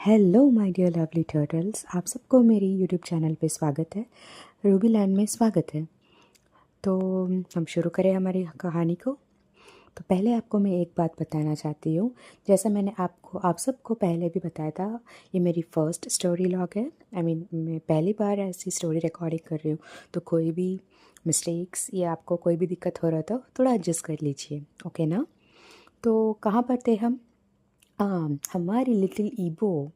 Hello my dear lovely turtles, आप सबको मेरी यूट्यूब चैनल पे स्वागत है। रूबी लैंड में स्वागत है। तो हम शुरू करें हमारी कहानी को। तो पहले आपको मैं एक बात बताना चाहती हूँ। जैसा मैंने आप सबको पहले भी बताया था, ये मेरी फर्स्ट स्टोरी लॉग है। मैं पहली बार ऐसी स्टोरी रिकॉर्डिंग कर रही हूँ, तो कोई भी मिस्टेक्स या आपको कोई भी दिक्कत हो रहा था थोड़ा एडजस्ट कर लीजिए, ओके ना। तो कहाँ पर थे हम? हमारी लिटिल ईबो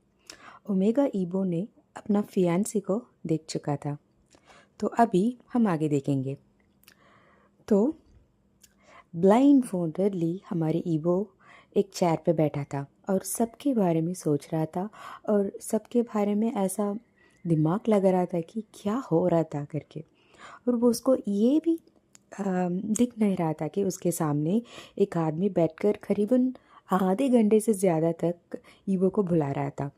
ओमेगा ईबो ने अपना फियांसी को देख चुका था। तो अभी हम आगे देखेंगे। तो ब्लाइंड फोल्डेडली हमारी ईबो एक चेयर पे बैठा था और सबके बारे में सोच रहा था, और सबके बारे में ऐसा दिमाग लगा रहा था कि क्या हो रहा था करके। और वो उसको ये भी दिख नहीं रहा था कि उसके सामने एक आदमी बैठकर करीबन आधे घंटे से ज़्यादा तक ईबो को बुला रहा था।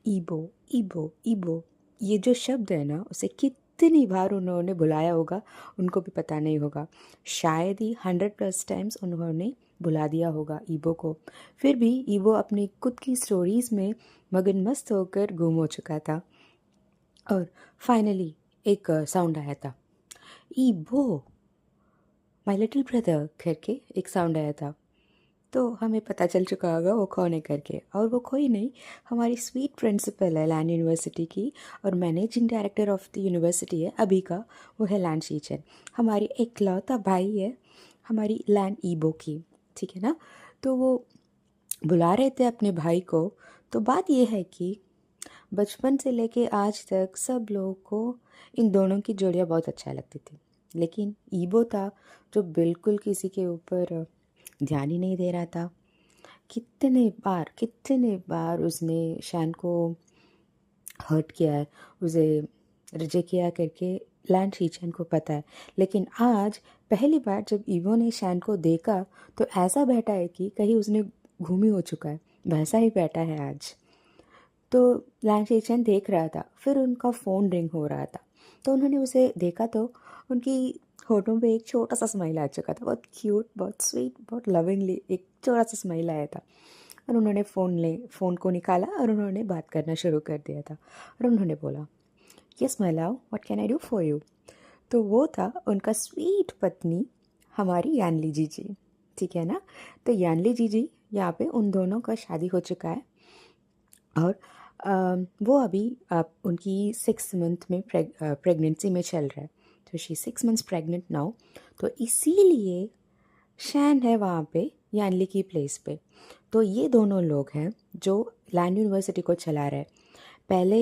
ईबो ईबो ईबो, ये जो शब्द है ना, उसे कितनी बार उन्होंने बुलाया होगा उनको भी पता नहीं होगा। शायद ही 100+ टाइम्स उन्होंने बुला दिया होगा ईबो को। फिर भी ईबो अपनी खुद की स्टोरीज़ में मगन मस्त होकर गुम हो चुका था। और फाइनली एक साउंड आया था, ईबो माय लिटिल ब्रदर करके एक साउंड आया था। तो हमें पता चल चुका होगा वो कौन है करके, और वो कोई नहीं, हमारी स्वीट प्रिंसिपल है लैंड यूनिवर्सिटी की, और managing director of the university है अभी का, वो है लैंड शीचन। हमारी इकलौता भाई है हमारी लैंड ईबो की, ठीक है ना। तो वो बुला रहे थे अपने भाई को। तो बात यह है कि बचपन से लेके आज तक सब लोगों को इन दोनों की जोड़ियाँ बहुत अच्छा लगती थी, लेकिन ईबो था जो बिल्कुल किसी के ऊपर ध्यान ही नहीं दे रहा था। कितने बार उसने शैन को हर्ट किया है, उसे रिजेक्ट किया करके लैंड शीचन को पता है। लेकिन आज पहली बार जब ईवो ने शैन को देखा तो ऐसा बैठा है कि कहीं उसने घूमी हो चुका है, वैसा ही बैठा है आज। तो लैंड शीचन देख रहा था, फिर उनका फ़ोन रिंग हो रहा था। तो उन्होंने उसे देखा तो उनकी होठों पे एक छोटा सा स्माइल आ चुका था, बहुत क्यूट, बहुत स्वीट, बहुत लविंगली एक छोटा सा स्माइल आया था। और उन्होंने फ़ोन को निकाला और उन्होंने बात करना शुरू कर दिया था। और उन्होंने बोला, yes my love, what can I do for you. तो वो था उनका स्वीट पत्नी हमारी यानली जीजी, ठीक है ना। तो यानली जीजी, यहाँ पे उन दोनों का शादी हो चुका है, और वो अभी उनकी 6 मंथ में प्रेगनेंसी में चल रहा है। तो शी 6 मंथ्स प्रेग्नेंट नाउ। तो इसीलिए शैन है वहाँ पे यानली की प्लेस पे। तो ये दोनों लोग हैं जो लैंड यूनिवर्सिटी को चला रहे हैं। पहले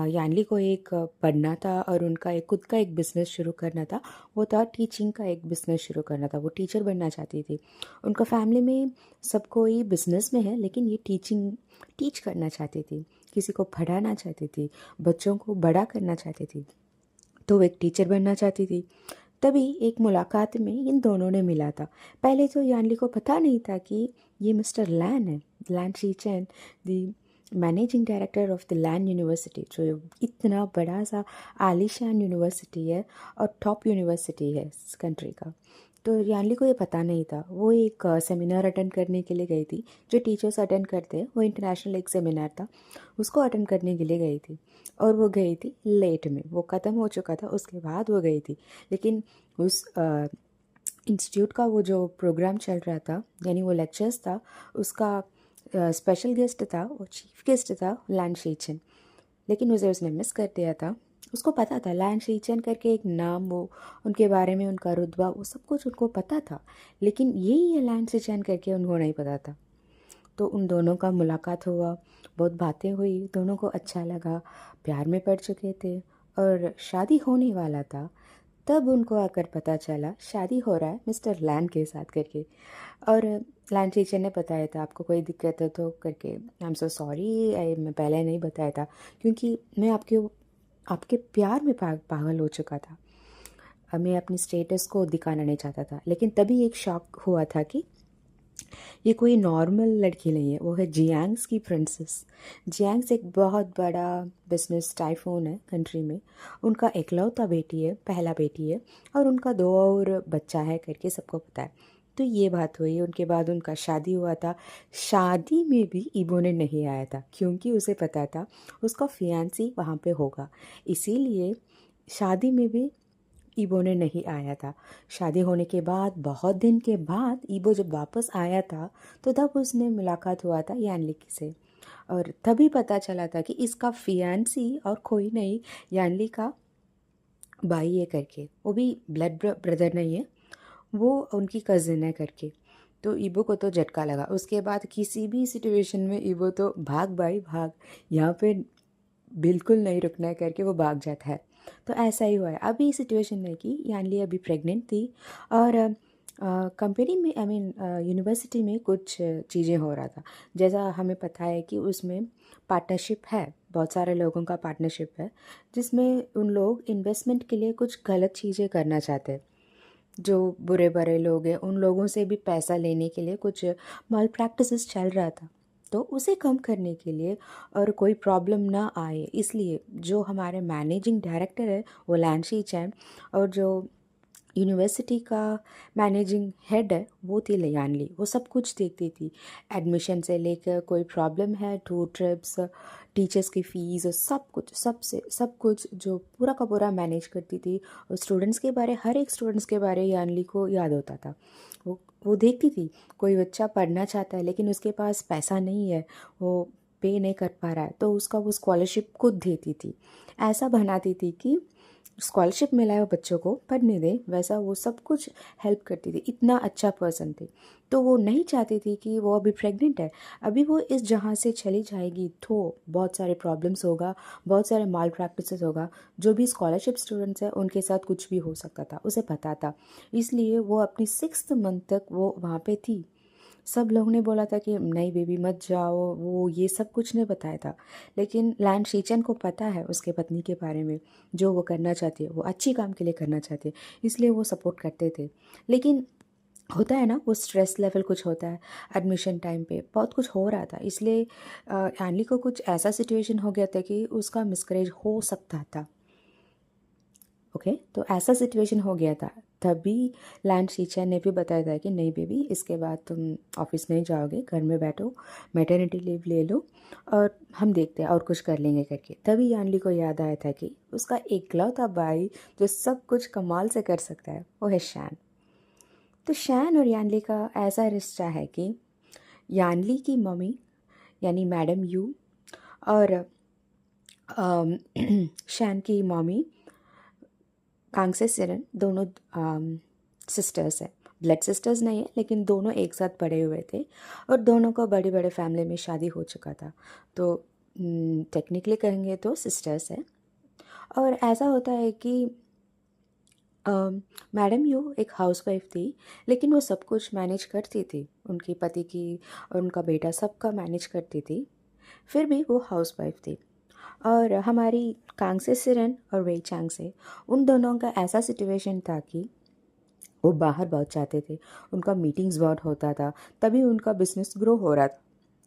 यानली को एक पढ़ना था और उनका एक खुद का एक बिज़नेस शुरू करना था। वो था टीचिंग का एक बिज़नेस शुरू करना था, वो टीचर बनना चाहती थी। उनका फैमिली में सब कोई बिज़नेस में है, लेकिन ये टीच करना चाहती थी, किसी को पढ़ाना चाहती थी, बच्चों को बड़ा करना चाहती थी। तो वो एक टीचर बनना चाहती थी। तभी एक मुलाकात में इन दोनों ने मिला था। पहले तो यानली को पता नहीं था कि ये मिस्टर लैन है, Lan Shichen, the managing director of the land university, जो इतना बड़ा सा आलीशान यूनिवर्सिटी है और टॉप यूनिवर्सिटी है इस कंट्री का। तो यानली को ये पता नहीं था। वो एक सेमिनार अटेंड करने के लिए गई थी, जो टीचर्स अटेंड करते हैं, वो इंटरनेशनल एक सेमिनार था, उसको अटेंड करने के लिए गई थी। और वो गई थी लेट में, वो ख़त्म हो चुका था उसके बाद वो गई थी। लेकिन उस इंस्टीट्यूट का वो जो प्रोग्राम चल रहा था, यानी वो लेक्चर्स था, उसका स्पेशल गेस्ट था, वो चीफ गेस्ट था लैंड शीचन। लेकिन उसे उसने मिस कर दिया था। उसको पता था लैंड शीचन करके एक नाम, वो उनके बारे में उनका रुतबा, वो सब कुछ उनको पता था, लेकिन यही है लैंड शीचन करके उनको नहीं पता था। तो उन दोनों का मुलाकात हुआ, बहुत बातें हुई, दोनों को अच्छा लगा, प्यार में पड़ चुके थे और शादी होने वाला था। तब उनको आकर पता चला शादी हो रहा है मिस्टर लैंड के साथ करके। और लैंड टीचर ने बताया था आपको कोई दिक्कत है तो करके। आई एम सो सॉरी, मैं पहले नहीं बताया था, क्योंकि मैं आपके प्यार में पागल हो चुका था। मैं अपनी स्टेटस को दिखाना नहीं चाहता था। लेकिन तभी एक शॉक हुआ था कि ये कोई नॉर्मल लड़की नहीं है, वो है जियांग्स की प्रिंसेस। जियांग्स एक बहुत बड़ा बिजनेस टाइफून है कंट्री में। उनका इकलौता बेटी है, पहला बेटी है, और उनका 2 और बच्चा है करके सबको पता है। तो ये बात हुई। उनके बाद उनका शादी हुआ था। शादी में भी ईबो ने नहीं आया था क्योंकि उसे पता था उसका फियांसी वहाँ पे होगा, इसीलिए शादी में भी ईबो ने नहीं आया था। शादी होने के बाद बहुत दिन के बाद ईबो जब वापस आया था तो तब उसने मुलाकात हुआ था यानली से, और तभी पता चला था कि इसका फियांसी और कोई नहीं, यानली का भाई है करके। वो भी ब्लड ब्रदर नहीं है, वो उनकी कज़िन है करके। तो ईबो को तो झटका लगा। उसके बाद किसी भी सिचुएशन में ईबो तो भाग भाई भाग, यहाँ पे बिल्कुल नहीं रुकना है करके वो भाग जाता है। तो ऐसा ही हुआ है। अभी सिचुएशन में कि यानली अभी प्रेग्नेंट थी और कंपनी में आई मीन यूनिवर्सिटी में कुछ चीज़ें हो रहा था। जैसा हमें पता है कि उसमें पार्टनरशिप है, बहुत सारे लोगों का पार्टनरशिप है, जिसमें उन लोग इन्वेस्टमेंट के लिए कुछ गलत चीज़ें करना चाहते हैं। जो बुरे बड़े लोग हैं उन लोगों से भी पैसा लेने के लिए कुछ माल प्रैक्टिसेस चल रहा था। तो उसे कम करने के लिए और कोई प्रॉब्लम ना आए इसलिए जो हमारे मैनेजिंग डायरेक्टर है वो लैंशी चैन, और जो यूनिवर्सिटी का मैनेजिंग हेड है वो थी यानली। वो सब कुछ देखती थी, एडमिशन से लेकर कोई प्रॉब्लम है, टूर ट्रिप्स, टीचर्स की फ़ीस और सब कुछ, सबसे सब कुछ जो पूरा का पूरा मैनेज करती थी। और स्टूडेंट्स के बारे, हर एक स्टूडेंट्स के बारे यानली को याद होता था। वो देखती थी कोई बच्चा पढ़ना चाहता है लेकिन उसके पास पैसा नहीं है, वो पे नहीं कर पा रहा है, तो उसका वो स्कॉलरशिप खुद देती थी। ऐसा बनाती थी कि स्कॉलरशिप मिला है वो बच्चों को पढ़ने दे, वैसा वो सब कुछ हेल्प करती थी। इतना अच्छा पर्सन थी। तो वो नहीं चाहती थी कि वो अभी प्रेग्नेंट है, अभी वो इस जहाँ से चली जाएगी तो बहुत सारे प्रॉब्लम्स होगा, बहुत सारे माल प्रैक्टिसेस होगा। जो भी स्कॉलरशिप स्टूडेंट्स हैं उनके साथ कुछ भी हो सकता था, उसे पता था। इसलिए वो अपनी 6th मंथ तक वो वहाँ पे थी। सब लोगों ने बोला था कि नहीं बेबी मत जाओ, वो ये सब कुछ नहीं बताया था। लेकिन लैन शीचन को पता है उसके पत्नी के बारे में, जो वो करना चाहती है वो अच्छी काम के लिए करना चाहती है, इसलिए वो सपोर्ट करते थे। लेकिन होता है ना वो स्ट्रेस लेवल कुछ होता है। एडमिशन टाइम पे बहुत कुछ हो रहा था, इसलिए एनली को कुछ ऐसा सिचुएशन हो गया था कि उसका मिसकरेज हो सकता था। ओके तो ऐसा सिचुएशन हो गया था। तभी लैंड टीचर ने भी बताया था कि नहीं बेबी इसके बाद तुम ऑफिस नहीं जाओगे, घर में बैठो, मैटरनिटी लीव ले लो और हम देखते हैं और कुछ कर लेंगे करके। तभी यानली को याद आया था कि उसका एकलौता भाई जो सब कुछ कमाल से कर सकता है वो है शैन। तो शैन और यानली का ऐसा रिश्ता है कि यानली की मम्मी यानी मैडम यू और शैन की मम्मी कांगसे सिरन दोनों सिस्टर्स हैं। ब्लड सिस्टर्स नहीं है लेकिन दोनों एक साथ पढ़े हुए थे और दोनों को बड़े बड़े फैमिली में शादी हो चुका था। तो टेक्निकली कहेंगे तो सिस्टर्स है। और ऐसा होता है कि मैडम यू एक हाउसवाइफ थी लेकिन वो सब कुछ मैनेज करती थी, उनकी पति की और उनका बेटा सबका मैनेज करती थी, फिर भी वो हाउसवाइफ थी। और हमारी कांगसे सिरन और वेई चांग से उन दोनों का ऐसा सिचुएशन था कि वो बाहर बहुत जाते थे, उनका मीटिंग्स बहुत होता था, तभी उनका बिजनेस ग्रो हो रहा था।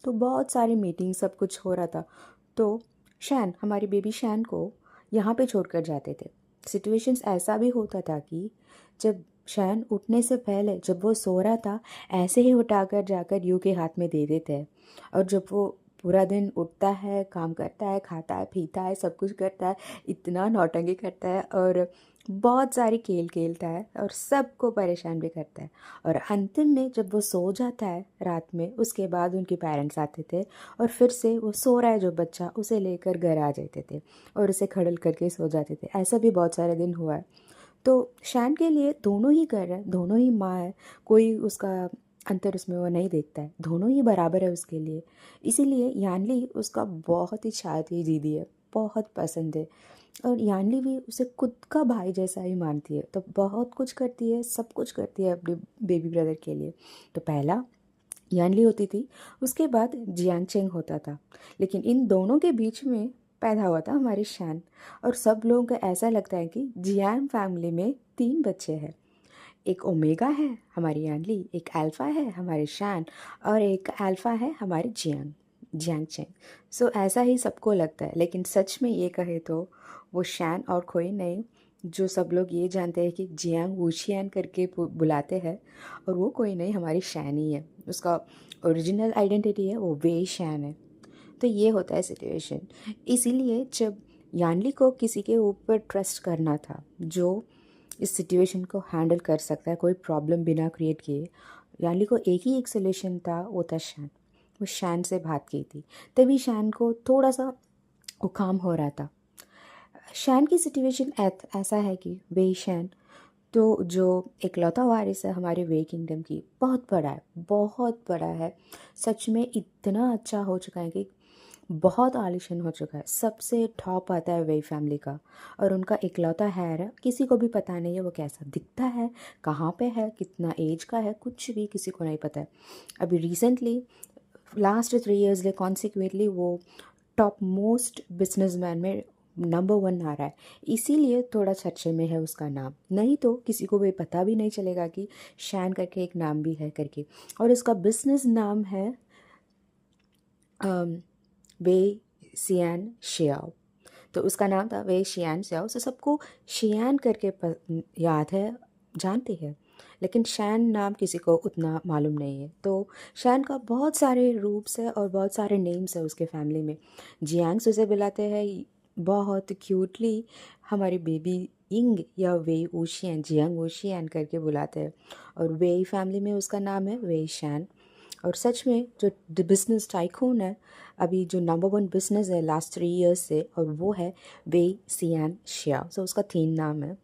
तो बहुत सारी मीटिंग सब कुछ हो रहा था। तो शैन, हमारी बेबी शैन को यहाँ पे छोड़कर जाते थे। सिचुएशंस ऐसा भी होता था कि जब शैन उठने से पहले जब वो सो रहा था ऐसे ही उठाकर जाकर यू के हाथ में दे देते हैं। और जब वो पूरा दिन उठता है, काम करता है, खाता है, पीता है, सब कुछ करता है, इतना नौटंकी करता है और बहुत सारी खेल खेलता है और सबको परेशान भी करता है। और अंतिम में जब वो सो जाता है रात में, उसके बाद उनके पेरेंट्स आते थे और फिर से वो सो रहा है जो बच्चा उसे लेकर घर आ जाते थे और उसे खड़ल करके सो जाते थे। ऐसा भी बहुत सारे दिन हुआ है। तो शैन के लिए दोनों ही घर है, दोनों ही माँ है, कोई उसका अंतर उसमें वो नहीं देखता है, दोनों ही बराबर है उसके लिए। इसीलिए यानली उसका बहुत ही चाहती दीदी है, बहुत पसंद है। और यानली भी उसे खुद का भाई जैसा ही मानती है, तो बहुत कुछ करती है, सब कुछ करती है अपने बेबी ब्रदर के लिए। तो पहला यानली होती थी, उसके बाद जियांग चेंग होता था, लेकिन इन दोनों के बीच में पैदा हुआ था हमारी शैन। और सब लोगों को ऐसा लगता है कि जियांग फैमिली में 3 बच्चे हैं, एक ओमेगा है हमारी यानली, एक अल्फ़ा है हमारी शैन और एक अल्फ़ा है हमारी जियांग चेंग। सो ऐसा ही सबको लगता है, लेकिन सच में ये कहे तो वो शैन और कोई नहीं, जो सब लोग ये जानते हैं कि जियांग वूशियान करके बुलाते हैं, और वो कोई नहीं, हमारी शैन ही है। उसका ओरिजिनल आइडेंटिटी है वो वे शैन है। तो ये होता है सिचुएशन। इसीलिए जब यानली को किसी के ऊपर ट्रस्ट करना था जो इस सिचुएशन को हैंडल कर सकता है कोई प्रॉब्लम बिना क्रिएट किए, यानली को एक ही एक सोल्यूशन था, वो था शैन। वो शैन से बात की थी, तभी शैन को थोड़ा सा वो काम हो रहा था। शैन की सिचुएशन ऐसा है कि वे शैन तो जो इकलौता वारिस है हमारे वे किंगडम की, बहुत बड़ा है, बहुत बड़ा है। सच में इतना अच्छा हो चुका है कि बहुत आलिशान हो चुका है। सबसे टॉप आता है वे फैमिली का, और उनका इकलौता हेयर है। किसी को भी पता नहीं है वो कैसा दिखता है, कहाँ पे है, कितना एज का है, कुछ भी किसी को नहीं पता है। अभी रिसेंटली लास्ट 3 years में कॉन्सिक्वेंटली वो टॉप मोस्ट बिजनेसमैन में नंबर 1 आ रहा है। इसीलिए थोड़ा चर्चे में है उसका नाम, नहीं तो किसी को भी पता भी नहीं चलेगा कि शैन करके एक नाम भी है करके। और उसका बिजनेस नाम है वे सियान शियाओ। तो उसका नाम था वे शियान शियाओ। तो सबको शियान करके याद है, जानते हैं, लेकिन शैन नाम किसी को उतना मालूम नहीं है। तो शैन का बहुत सारे रूप्स है और बहुत सारे नेम्स है उसके फैमिली में। जियांग्स उसे बुलाते हैं बहुत क्यूटली, हमारी बेबी इंग या वे ओशियन, जियांग ओशियन करके बुलाते हैं। और वे फैमिली में उसका नाम है वे शैन। और सच में जो बिजनेस टाइकून है, अभी जो नंबर 1 बिजनेस है लास्ट 3 years से, और वो है वे सियान शिया। सो उसका 3 नाम है।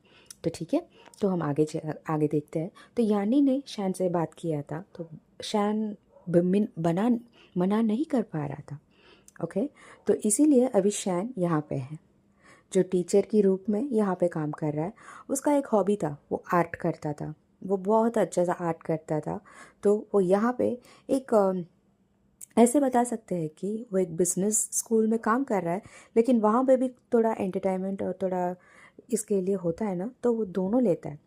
तो ठीक है, तो हम आगे देखते हैं। तो यानी ने शैन से बात किया था, तो शैन बना मना नहीं कर पा रहा था। ओके, तो इसीलिए अभी शैन यहाँ पे है, जो टीचर की रूप में यहाँ पे काम कर रहा है। उसका एक हॉबी था, वो आर्ट करता था, वो बहुत अच्छा सा आर्ट करता था। तो वो यहाँ पे एक ऐसे बता सकते हैं कि वो एक बिजनेस स्कूल में काम कर रहा है, लेकिन वहाँ पे भी थोड़ा एंटरटेनमेंट और थोड़ा इसके लिए होता है ना, तो वो दोनों लेता है।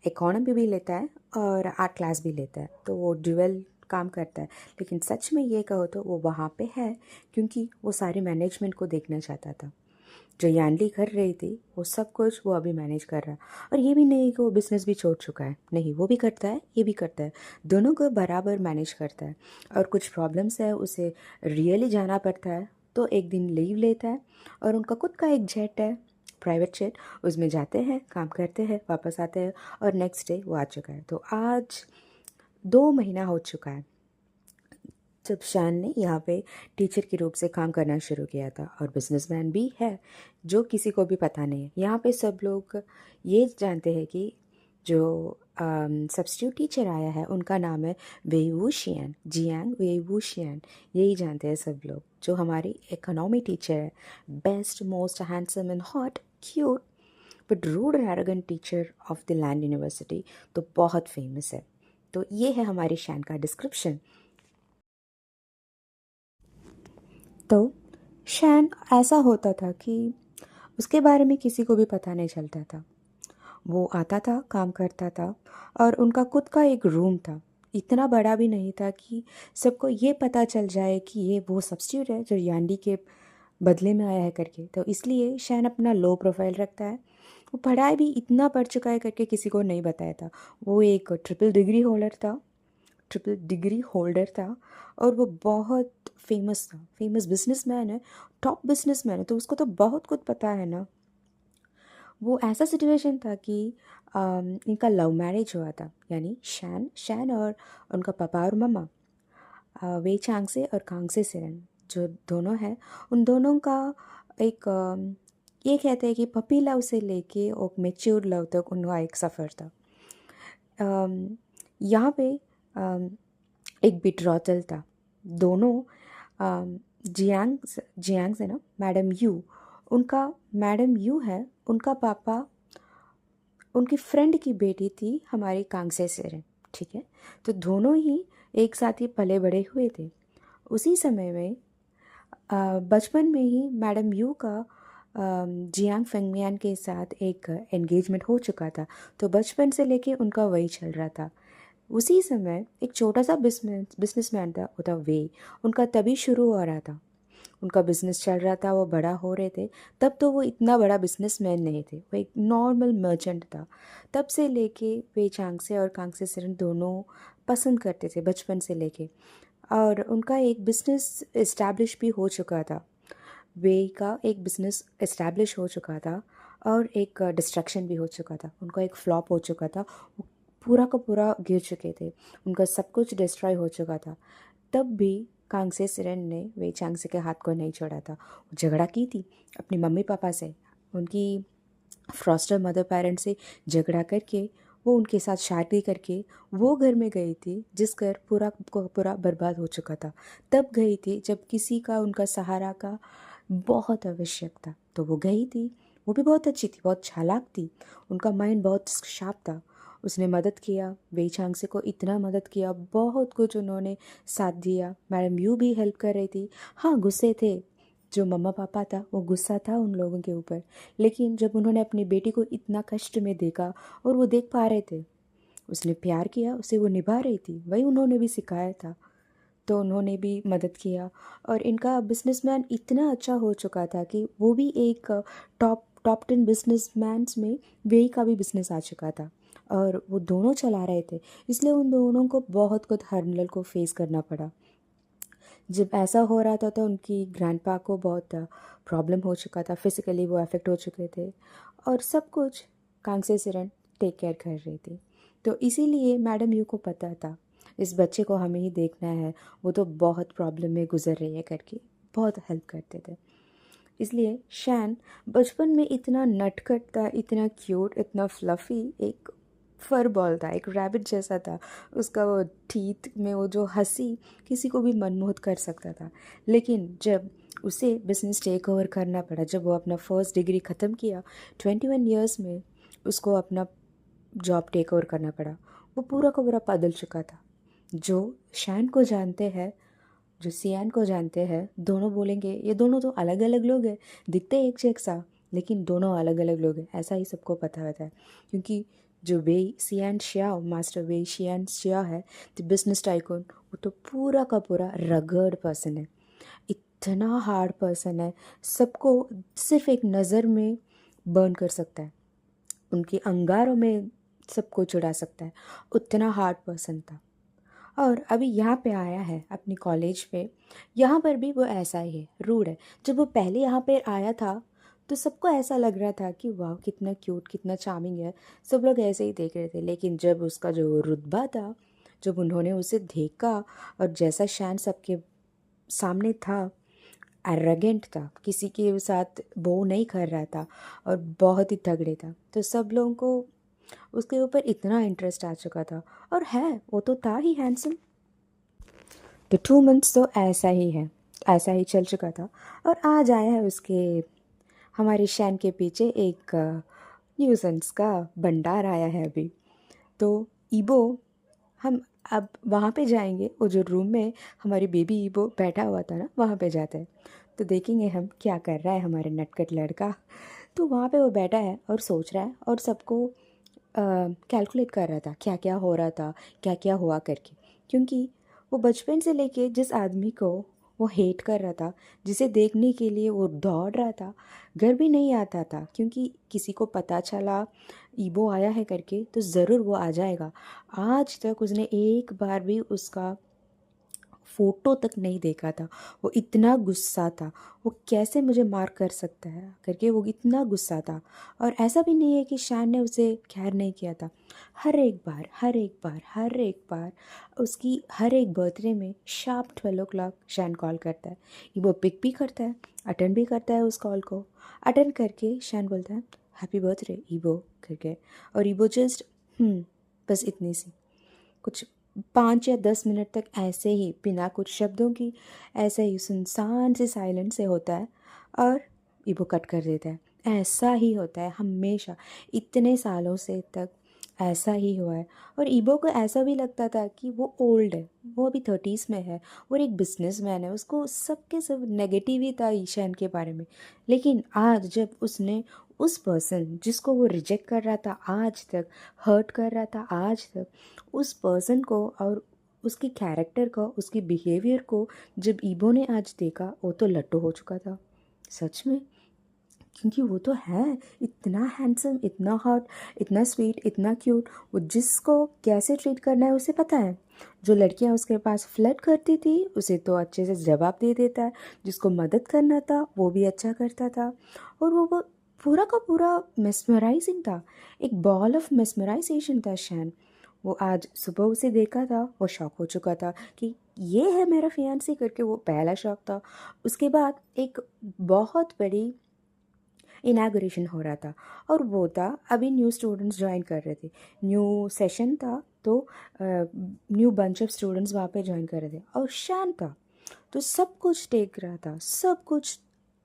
इकोनॉमी भी लेता है और आर्ट क्लास भी लेता है, तो वो ड्यूअल काम करता है। लेकिन सच में ये कहो तो वो वहाँ पे है क्योंकि वो सारे मैनेजमेंट को देखना चाहता था। जो यानली कर रही थी वो सब कुछ वो अभी मैनेज कर रहा है। और ये भी नहीं कि वो बिज़नेस भी छोड़ चुका है, नहीं, वो भी करता है, ये भी करता है, दोनों को बराबर मैनेज करता है। और कुछ प्रॉब्लम्स है उसे रियली जाना पड़ता है, तो एक दिन लीव लेता है, और उनका खुद का एक जेट है, प्राइवेट जेट, उसमें जाते हैं, काम करते हैं, वापस आते हैं, और नेक्स्ट डे वो आ चुका है। तो आज 2 महीना हो चुका है जब शैन ने यहाँ पे टीचर के रूप से काम करना शुरू किया था। और बिजनेसमैन भी है, जो किसी को भी पता नहीं है। यहाँ पे सब लोग ये जानते हैं कि जो सब्स्टिट्यूट टीचर आया है उनका नाम है वेवूशियन, जियांग वेवूशियन, यही जानते हैं सब लोग। जो हमारी इकोनॉमी टीचर है, best most handsome and hot cute but rude and arrogant teacher of the land university, तो बहुत फेमस है। तो ये है हमारी शैन का डिस्क्रिप्शन। तो शैन ऐसा होता था कि उसके बारे में किसी को भी पता नहीं चलता था। वो आता था, काम करता था, और उनका खुद का एक रूम था। इतना बड़ा भी नहीं था कि सबको ये पता चल जाए कि ये वो सब्स्टिट्यूट है जो यांडी के बदले में आया है करके। तो इसलिए शैन अपना लो प्रोफाइल रखता है। वो पढ़ाई भी इतना पढ़ चुका है करके किसी को नहीं बताया था। वो एक ट्रिपल डिग्री होल्डर था, और वो बहुत फेमस था, फेमस बिजनेसमैन है, टॉप बिजनेसमैन है, तो उसको तो बहुत कुछ पता है ना। वो ऐसा सिचुएशन था कि इनका लव मैरिज हुआ था, यानी शैन शैन और उनका पापा और मम्मा, वे चांगसे और कांगसे सिरन, जो दोनों हैं, उन दोनों का एक ये कहते हैं कि पपी लव से लेके और मेच्योर लव तक उनका एक सफ़र था। यहाँ पे अम, एक बिट्रॉटल था। दोनों जियांग से ना, मैडम यू, उनका मैडम यू है, उनका पापा उनकी फ्रेंड की बेटी थी हमारी कांगसे सेरेन, ठीक है। तो दोनों ही एक साथ ही पले बड़े हुए थे। उसी समय में बचपन में ही मैडम यू का जियांग फेंगमियान के साथ एक एंगेजमेंट हो चुका था। तो बचपन से लेके उनका वही चल रहा था। उसी समय एक छोटा सा बिजनेसमैन था, वो था वे, उनका तभी शुरू हो रहा था। उनका बिज़नेस चल रहा था, वो बड़ा हो रहे थे, तब तो वो इतना बड़ा बिजनेसमैन नहीं थे, वो एक नॉर्मल मर्चेंट था। तब से लेके वे चांगसे और कांगसे सिरन दोनों पसंद करते थे बचपन से लेके, और उनका एक बिज़नेस इस्टेब्लिश भी हो चुका था। वे का एक बिज़नेस इस्टेब्लिश हो चुका था और एक डिस्ट्रक्शन भी हो चुका था, उनका एक फ्लॉप हो चुका था, वो पूरा का पूरा गिर चुके थे, उनका सब कुछ डिस्ट्रॉय हो चुका था। तब भी कांगसे सिरन ने वे चांगसे के हाथ को नहीं छोड़ा था। वो झगड़ा की थी अपनी मम्मी पापा से, उनकी फॉस्टर मदर पेरेंट से झगड़ा करके वो उनके साथ शादी करके वो घर में गई थी जिस घर पूरा को पूरा बर्बाद हो चुका था। तब गई थी जब किसी का उनका सहारा का बहुत आवश्यक था, तो वो गई थी। वो भी बहुत अच्छी थी, बहुत चालाक थी, उनका माइंड बहुत शार्प था। उसने मदद किया, वेई चांगसे को इतना मदद किया, बहुत कुछ उन्होंने साथ दिया। मैडम यू भी हेल्प कर रही थी। हाँ, गुस्से थे, जो मम्मा पापा था वो गुस्सा था उन लोगों के ऊपर, लेकिन जब उन्होंने अपनी बेटी को इतना कष्ट में देखा और वो देख पा रहे थे, उसने प्यार किया, उसे वो निभा रही थी, वही उन्होंने भी सिखाया था, तो उन्होंने भी मदद किया। और इनका बिजनेसमैन इतना अच्छा हो चुका था कि वो भी एक टॉप टॉप 10 बिजनेसमैन्स में वे का भी बिजनेस आ चुका था, और वो दोनों चला रहे थे, इसलिए उन दोनों को बहुत कुछ हर्डल को फेस करना पड़ा। जब ऐसा हो रहा था तो उनकी ग्रैंडपा को बहुत प्रॉब्लम हो चुका था, फिज़िकली वो अफेक्ट हो चुके थे, और सब कुछ कांगसे सिरन टेक केयर कर रही थी। तो इसीलिए मैडम यू को पता था इस बच्चे को हमें ही देखना है, वो तो बहुत प्रॉब्लम में गुजर रही है करके बहुत हेल्प करते थे। इसलिए शैन बचपन में इतना नटखट था, इतना क्यूट, इतना फ्लफ़ी, एक फर बॉल था, एक रैबिट जैसा था। उसका वो टीथ में वो जो हंसी किसी को भी मनमोहित कर सकता था। लेकिन जब उसे बिजनेस टेक ओवर करना पड़ा, जब वो अपना फर्स्ट डिग्री ख़त्म किया 21 ईयर्स में, उसको अपना जॉब टेक ओवर करना पड़ा। वो पूरा का पूरा बदल चुका था। जो शैन को जानते हैं, जो सियान को जानते हैं, दोनों बोलेंगे ये दोनों तो अलग अलग लोग हैं, दिखते एक जैसा, लेकिन दोनों अलग अलग लोग हैं, ऐसा ही सबको पता होता है। क्योंकि जो वेई सियान शियाओ, मास्टर वेई सियान शियाओ है, द बिजनेस टाइकून, वो तो पूरा का पूरा रगड़ पर्सन है, इतना हार्ड पर्सन है, सबको सिर्फ एक नज़र में बर्न कर सकता है, उनकी अंगारों में सबको चुरा सकता है, उतना हार्ड पर्सन था। और अभी यहाँ पे आया है अपनी कॉलेज पे, यहाँ पर भी वो ऐसा ही है, रूड है। जब वो पहले यहाँ पे आया था तो सबको ऐसा लग रहा था कि वाह कितना क्यूट, कितना चार्मिंग है, सब लोग ऐसे ही देख रहे थे। लेकिन जब उसका जो रुतबा था, जब उन्होंने उसे देखा, और जैसा शैन सबके सामने था, एरोगेंट था, किसी के साथ वो नहीं कर रहा था, और बहुत ही तगड़े था, तो सब लोगों को उसके ऊपर इतना इंटरेस्ट आ चुका था। और है, वो तो था ही हैंडसम। तो 2 मंथ्स तो ऐसा ही है, ऐसा ही चल चुका था, और आज आया है उसके, हमारे शैन के पीछे एक न्यूसेंस का भंडार आया है अभी। तो ईबो, हम अब वहाँ पे जाएंगे, वो जो रूम में हमारी बेबी ईबो बैठा हुआ था ना, वहाँ पे जाते हैं, तो देखेंगे हम क्या कर रहा है हमारे नटखट लड़का। तो वहाँ पे वो बैठा है और सोच रहा है, और सबको कैलकुलेट कर रहा था क्या क्या हो रहा था, क्या क्या हुआ करके। क्योंकि वो बचपन से लेके जिस आदमी को वो हेट कर रहा था, जिसे देखने के लिए वो दौड़ रहा था, घर भी नहीं आता था, क्योंकि किसी को पता चला ईबो आया है करके तो ज़रूर वो आ जाएगा। आज तक उसने एक बार भी उसका फ़ोटो तक नहीं देखा था। वो इतना गुस्सा था, वो कैसे मुझे मार कर सकता है करके वो इतना गुस्सा था। और ऐसा भी नहीं है कि शैन ने उसे खैर नहीं किया था, हर एक बार, हर एक बार, हर एक बार उसकी हर एक बर्थडे में शार्प 12 o'clock शैन कॉल करता है। वो पिक भी करता है, अटेंड भी करता है उस कॉल को। अटेंड करके शैन बोलता है हैप्पी बर्थडे ईबो करके, और ईबो जस्ट बस इतनी सी कुछ 5 या 10 मिनट तक ऐसे ही बिना कुछ शब्दों की, ऐसे ही सुनसान से साइलेंट से होता है, और ईबो कट कर देता है। ऐसा ही होता है हमेशा, इतने सालों से तक ऐसा ही हुआ है। और ईबो को ऐसा भी लगता था कि वो ओल्ड है, वो अभी 30s में है, और एक बिजनेसमैन है, उसको सबके सब नेगेटिव ही था ईशान के बारे में। लेकिन आज जब उसने उस पर्सन जिसको वो रिजेक्ट कर रहा था, आज तक हर्ट कर रहा था, आज तक उस पर्सन को और उसकी कैरेक्टर का, उसकी बिहेवियर को जब ईबो ने आज देखा, वो तो लट्टू हो चुका था सच में। क्योंकि वो तो है इतना हैंडसम, इतना हॉट, इतना स्वीट, इतना क्यूट। वो जिसको कैसे ट्रीट करना है उसे पता है। जो लड़कियां उसके पास फ्लर्ट करती थी उसे तो अच्छे से जवाब दे देता है। जिसको मदद करना था वो भी अच्छा करता था। और वो पूरा का पूरा मेस्मराइजिंग था। एक बॉल ऑफ मेस्मराइजेशन था शैन। वो आज सुबह उसे देखा था, वो शॉक हो चुका था कि ये है मेरा फियांसी करके। वो पहला शॉक था। उसके बाद एक बहुत बड़ी इनागुरेशन हो रहा था, और वो था अभी न्यू स्टूडेंट्स ज्वाइन कर रहे थे, न्यू सेशन था, तो न्यू बंच ऑफ स्टूडेंट्स वहाँ पे ज्वाइन कर रहे थे और शान था। तो सब कुछ टेक रहा था, सब कुछ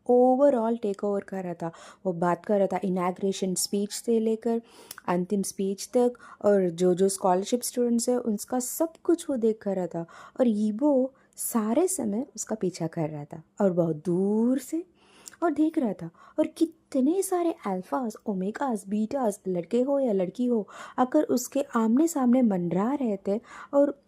ओवरऑल टेक ओवर कर रहा था। वो बात कर रहा था इनाग्रेशन स्पीच से लेकर अंतिम स्पीच तक, और जो जो स्कॉलरशिप स्टूडेंट्स है उनका सब कुछ वो देख कर रहा था। और ईबो सारे समय उसका पीछा कर रहा था और बहुत दूर से और देख रहा था। और कितने सारे अल्फाज, ओमेगास, बीटास, लड़के हो या लड़की हो, आकर उसके आमने सामने मंडरा रहे थे। और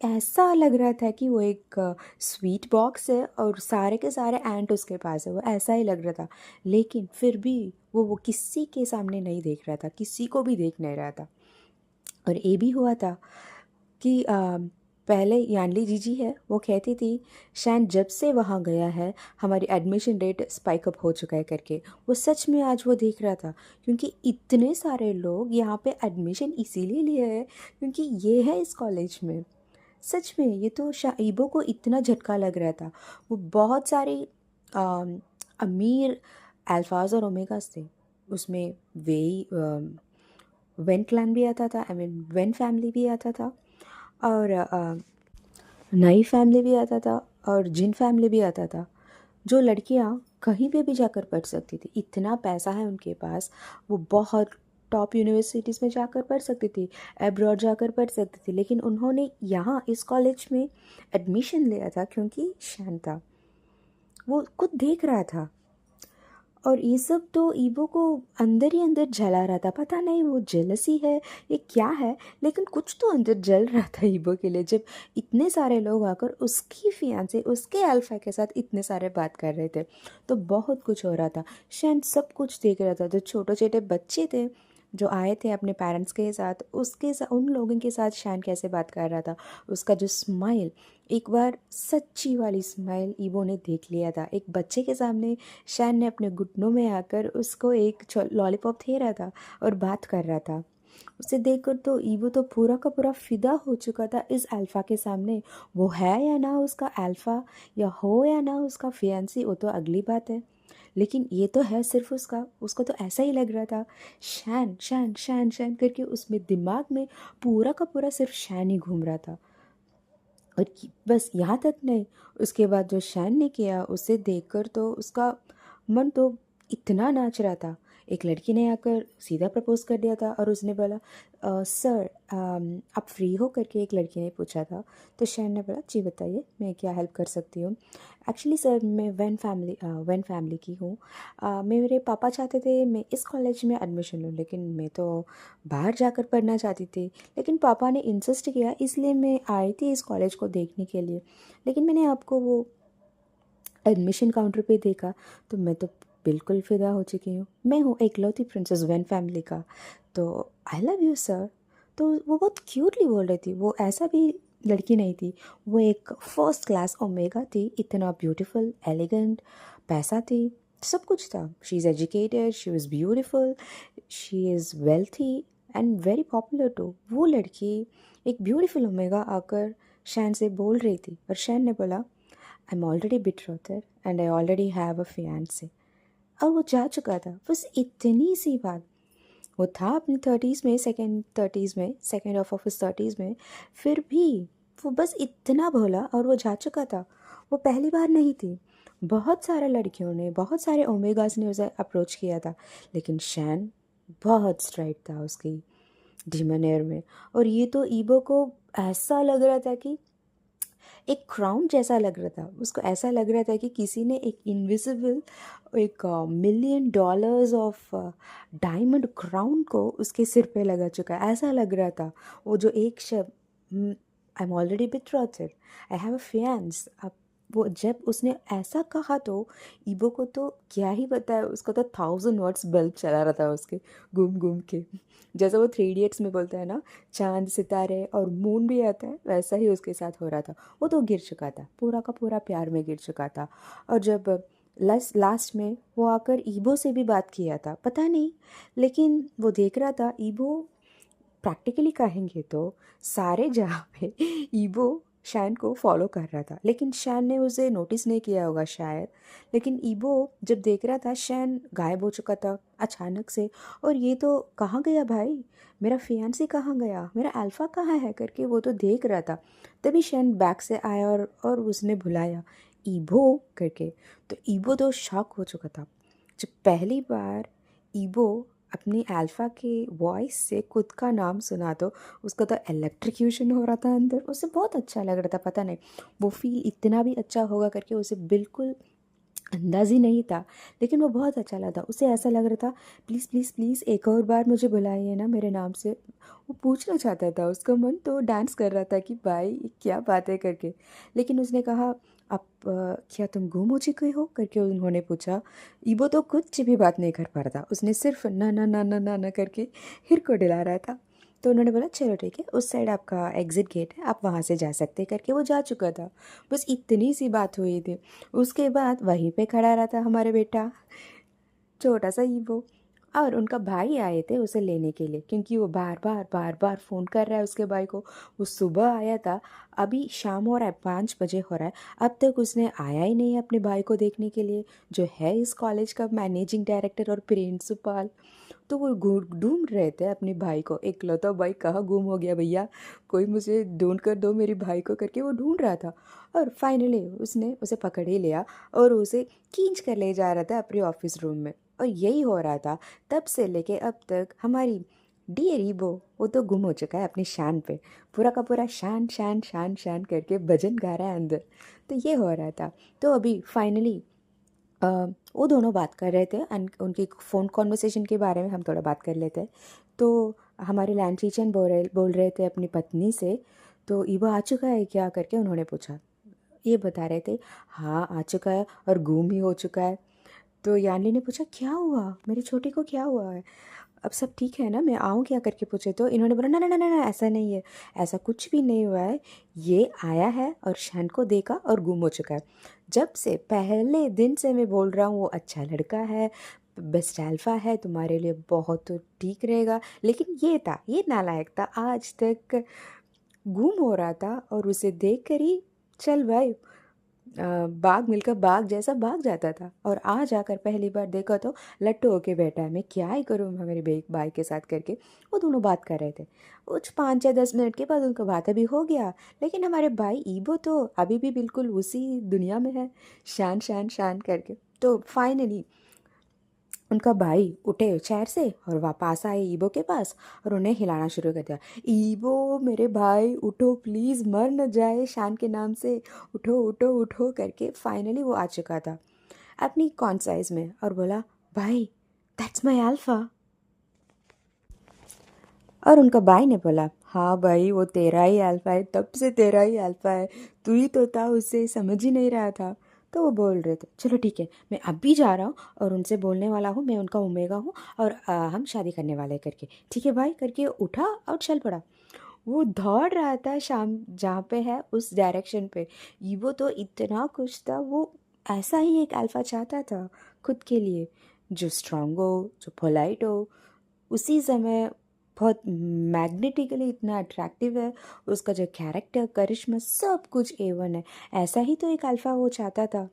ऐसा लग रहा था कि वो एक स्वीट बॉक्स है और सारे के सारे एंट उसके पास है, वो ऐसा ही लग रहा था। लेकिन फिर भी वो किसी के सामने नहीं देख रहा था, किसी को भी देख नहीं रहा था। और ये भी हुआ था कि पहले यानली जीजी है, वो कहती थी शैन जब से वहाँ गया है हमारी एडमिशन रेट स्पाइक अप हो चुका है करके। वो सच में आज वो देख रहा था, क्योंकि इतने सारे लोग यहाँ पे एडमिशन इसीलिए लिए हैं क्योंकि ये है इस कॉलेज में। सच में ये तो ईबो को इतना झटका लग रहा था। वो बहुत सारे अमीर अल्फाज और ओमेगास थे उसमें। वे वेन क्लैन भी आता था, आई मीन वेन फैमिली भी आता था, और नई फैमिली भी आता था, और जिन फैमिली भी आता था। जो लड़कियां कहीं पे भी जाकर पढ़ सकती थी, इतना पैसा है उनके पास, वो बहुत टॉप यूनिवर्सिटीज़ में जाकर पढ़ सकती थी, एब्रॉड जाकर पढ़ सकती थी। लेकिन उन्होंने यहाँ इस कॉलेज में एडमिशन लिया था क्योंकि शान था। वो खुद देख रहा था। और ये सब तो ईबो को अंदर ही अंदर जला रहा था। पता नहीं वो जेलसी है, ये क्या है, लेकिन कुछ तो अंदर जल रहा था ईबो के लिए, जब इतने सारे लोग आकर उसकी फियांसे, उसके अल्फा के साथ इतने सारे बात कर रहे थे। तो बहुत कुछ हो रहा था। शायद सब कुछ देख रहा था। जो छोटे छोटे बच्चे थे जो आए थे अपने पेरेंट्स के साथ, उसके साथ, उन लोगों के साथ शैन कैसे बात कर रहा था। उसका जो स्माइल, एक बार सच्ची वाली स्माइल ईबो ने देख लिया था। एक बच्चे के सामने शैन ने अपने घुटनों में आकर उसको एक लॉलीपॉप दे रहा था और बात कर रहा था। उसे देखकर तो ईबो तो पूरा का पूरा फिदा हो चुका था इस अल्फ़ा के सामने। वो है या ना उसका अल्फ़ा, या हो या ना उसका फियांसी, वो तो अगली बात है। लेकिन ये तो है सिर्फ उसका, उसको तो ऐसा ही लग रहा था। शैन शैन शैन शैन करके उसमें दिमाग में पूरा का पूरा सिर्फ शैन ही घूम रहा था। और बस यहाँ तक नहीं, उसके बाद जो शैन ने किया उसे देखकर तो उसका मन तो इतना नाच रहा था। एक लड़की ने आकर सीधा प्रपोज कर दिया था और उसने बोला सर आप फ्री हो करके एक लड़की ने पूछा था। तो शैन ने बोला जी बताइए मैं क्या हेल्प कर सकती हूँ। एक्चुअली सर मैं वैन फैमिली की हूँ। मेरे पापा चाहते थे मैं इस कॉलेज में एडमिशन लूँ, लेकिन मैं तो बाहर जाकर पढ़ना चाहती थी। लेकिन पापा ने इंसिस्ट किया, इसलिए मैं आई थी इस कॉलेज को देखने के लिए। लेकिन मैंने आपको वो एडमिशन काउंटर पे देखा तो मैं तो बिल्कुल फ़िदा हो चुकी हूँ। मैं हूँ इकलौती प्रिंसेस वैन फैमिली का, तो आई लव यू सर। तो वो बहुत क्यूटली बोल रही थी। वो ऐसा भी लड़की नहीं थी, वो एक फर्स्ट क्लास ओमेगा थी। इतना ब्यूटीफुल, एलिगेंट, पैसा थी, सब कुछ था। She is educated, she is beautiful, she is wealthy and very popular too. वो लड़की एक ब्यूटीफुल ओमेगा आकर शैन से बोल रही थी, और शैन ने बोला आई am already betrothed and I already have a fiancé। और वो जा चुका था, बस इतनी सी बात। वो था अपनी थर्टीज़ में, सेकेंड ऑफ ऑफिस थर्टीज़ में, फिर भी वो बस इतना बोला और वो जा चुका था। वो पहली बार नहीं थी। बहुत सारे लड़कियों ने, बहुत सारे ओमेगास ने उसे अप्रोच किया था, लेकिन शैन बहुत स्ट्राइट था उसकी डिमनेयर में। और ये तो ईबो को ऐसा लग रहा था कि एक क्राउन जैसा लग रहा था उसको। ऐसा लग रहा था कि किसी ने एक इनविजिबल, एक $1,000,000 ऑफ डायमंड क्राउन को उसके सिर पे लगा चुका है, ऐसा लग रहा था। वो जो एक शब्द I am already betrothed, I have a fiance. अब वो जब उसने ऐसा कहा तो ईबो को तो क्या ही बताया, उसको तो 1000 वाट्स बल्ब चला रहा था उसके घूम घूम के। जैसा वो 3 इडियट्स में बोलता है ना, चांद सितारे और मून भी आता है, वैसा ही उसके साथ हो रहा था। वो तो गिर चुका था, पूरा का पूरा प्यार में गिर चुका था। और जब लास्ट में वो आकर ईबो से भी बात किया था, पता नहीं, लेकिन वो देख रहा था ईबो प्रैक्टिकली कहेंगे तो सारे जहाँ पे ईबो शैन को फॉलो कर रहा था, लेकिन शैन ने उसे नोटिस नहीं किया होगा शायद। लेकिन ईबो जब देख रहा था शैन गायब हो चुका था अचानक से, और ये तो कहाँ गया भाई, मेरा फियांसी कहाँ गया, मेरा अल्फ़ा कहाँ है करके वो तो देख रहा था। तभी शैन बैक से आया और उसने बुलाया ईबो करके। तो ईबो तो शॉक हो चुका था। जब पहली बार ईबो अपनी अल्फ़ा के वॉइस से खुद का नाम सुना तो उसका तो इलेक्ट्रिक्यूशन हो रहा था अंदर, उसे बहुत अच्छा लग रहा था। पता नहीं वो फील इतना भी अच्छा होगा करके उसे बिल्कुल अंदाज़ ही नहीं था, लेकिन वो बहुत अच्छा लगा। उसे ऐसा लग रहा था प्लीज़ प्लीज़ प्लीज़ एक और बार मुझे बुलाइए ना मेरे नाम से। वो पूछना चाहता था, उसका मन तो डांस कर रहा था कि भाई ये क्या बात है करके। लेकिन उसने कहा अब क्या तुम गुम हो चुके हो करके उन्होंने पूछा। ईबो तो कुछ भी बात नहीं कर पा रहा था, उसने सिर्फ ना ना ना ना ना ना करके हिर को डिला रहा था। तो उन्होंने बोला चलो ठीक है, उस साइड आपका एग्ज़िट गेट है, आप वहाँ से जा सकते करके वो जा चुका था। बस इतनी सी बात हुई थी। उसके बाद वहीं पे खड़ा रहा था हमारे बेटा, छोटा सा ईवो। और उनका भाई आए थे उसे लेने के लिए, क्योंकि वो बार बार फ़ोन कर रहा है उसके भाई को। वो सुबह आया था, अभी शाम हो रहा है, 5 बजे हो रहा है, अब तक उसने आया ही नहीं अपने भाई को देखने के लिए, जो है इस कॉलेज का मैनेजिंग डायरेक्टर और प्रिंसिपल। तो वो ढूंढ रहे थे अपने भाई को, इकलौता भाई कहाँ गुम हो गया भैया, कोई मुझे ढूंढ कर दो मेरे भाई को करके वो ढूंढ रहा था। और फाइनली उसने उसे पकड़ ही लिया और उसे खींच कर ले जा रहा था अपने ऑफिस रूम में। और यही हो रहा था तब से लेके अब तक। हमारी डियर ईबो वो तो गुम हो चुका है अपनी शान पे, पूरा का पूरा शान शान शान शान करके भजन गा रहा है अंदर। तो ये हो रहा था। तो अभी फाइनली वो दोनों बात कर रहे थे, उनकी फ़ोन कॉन्वर्सेशन के बारे में हम थोड़ा बात कर लेते हैं। तो हमारे लैंड चीचन बोल रहे थे अपनी पत्नी से, तो ईबो आ चुका है क्या करके उन्होंने पूछा। ये बता रहे थे हाँ आ चुका है और गुम ही हो चुका है। तो यानली ने पूछा क्या हुआ, मेरे छोटे को क्या हुआ है, अब सब ठीक है ना, मैं आऊँ क्या करके पूछे। तो इन्होंने बोला ना ना ना ना ना, ऐसा नहीं है, ऐसा कुछ भी नहीं हुआ है, ये आया है और शैन को देखा और गुम हो चुका है। जब से पहले दिन से मैं बोल रहा हूँ वो अच्छा लड़का है, बेस्ट अल्फा है, तुम्हारे लिए बहुत ठीक रहेगा, लेकिन ये था, ये नालायक था, आज तक गुम हो रहा था और उसे देख कर ही चल भाई बाग मिलकर बाग जैसा भाग जाता था। और आज आकर पहली बार देखा तो लट्टू होके बैठा है, मैं क्या ही करूँ मैं मेरे भाई के साथ करके। वो दोनों बात कर रहे थे, कुछ 5 या 10 मिनट के बाद उनका बात अभी हो गया। लेकिन हमारे भाई ईबो तो अभी भी बिल्कुल उसी दुनिया में है, शान शान शान करके। तो फाइनली उनका भाई उठे चेयर से और वापस आए ईबो के पास और उन्हें हिलाना शुरू कर दिया। ईबो मेरे भाई उठो प्लीज़, मर न जाए शान के नाम से, उठो उठो उठो करके। फाइनली वो आ चुका था अपनी कॉन साइज में और बोला भाई दैट्स माय अल्फा। और उनका भाई ने बोला हाँ भाई वो तेरा ही अल्फा है, तब से तेरा ही अल्फा है, तू ही तो था, उसे समझ ही नहीं रहा था। तो वो बोल रहे थे चलो ठीक है, मैं अब भी जा रहा हूँ और उनसे बोलने वाला हूँ मैं उनका ओमेगा हूँ और हम शादी करने वाले हैं करके। ठीक है भाई करके उठा और चल पड़ा। वो दौड़ रहा था शाम जहाँ पे है उस डायरेक्शन पे। वो तो इतना खुश था, वो ऐसा ही एक अल्फा चाहता था खुद के लिए, जो स्ट्रांग हो, जो पोलाइट हो, उसी समय बहुत मैग्नेटिकली इतना अट्रैक्टिव है, उसका जो कैरेक्टर करिश्मा सब कुछ A1 है। ऐसा ही तो एक अल्फ़ा वो चाहता था।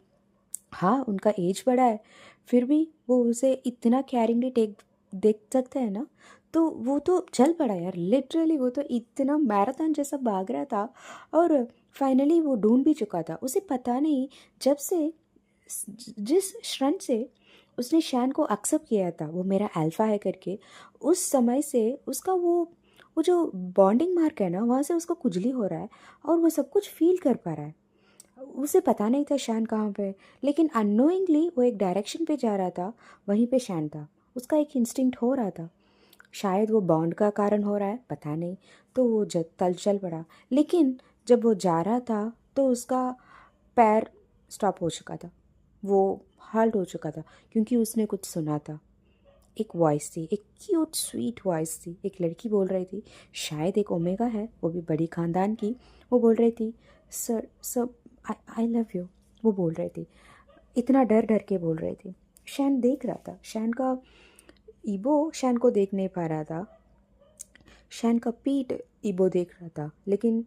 हाँ उनका एज बड़ा है, फिर भी वो उसे इतना कैरिंगली टेक देख सकता है ना। तो वो तो चल पड़ा यार, लिटरली वो तो इतना मैराथन जैसा भाग रहा था। और फाइनली वो ढूंढ भी चुका था, उसे पता नहीं जब से जिस क्षण से उसने शैन को एक्सेप्ट किया था वो मेरा अल्फ़ा है करके, उस समय से उसका वो जो बॉन्डिंग मार्क है ना, वहाँ से उसको खुजली हो रहा है और वो सब कुछ फील कर पा रहा है। उसे पता नहीं था शैन कहाँ पे है, लेकिन अननोइंगली वो एक डायरेक्शन पे जा रहा था, वहीं पे शैन था। उसका एक इंस्टिंक्ट हो रहा था, शायद वो बॉन्ड का कारण हो रहा है, पता नहीं। तो वो तल चल पड़ा। लेकिन जब वो जा रहा था तो उसका पैर स्टॉप हो चुका था, वो हाल्ट हो चुका था, क्योंकि उसने कुछ सुना था। एक वॉइस थी, एक क्यूट स्वीट वॉइस थी। एक लड़की बोल रही थी, शायद एक ओमेगा है, वो भी बड़ी खानदान की। वो बोल रही थी, sir sir I love you. वो बोल रही थी, इतना डर डर के बोल रही थी। शैन देख रहा था, शैन का ईबो शैन को देख नहीं पा रहा था, शैन का पीठ ईबो देख रहा था, लेकिन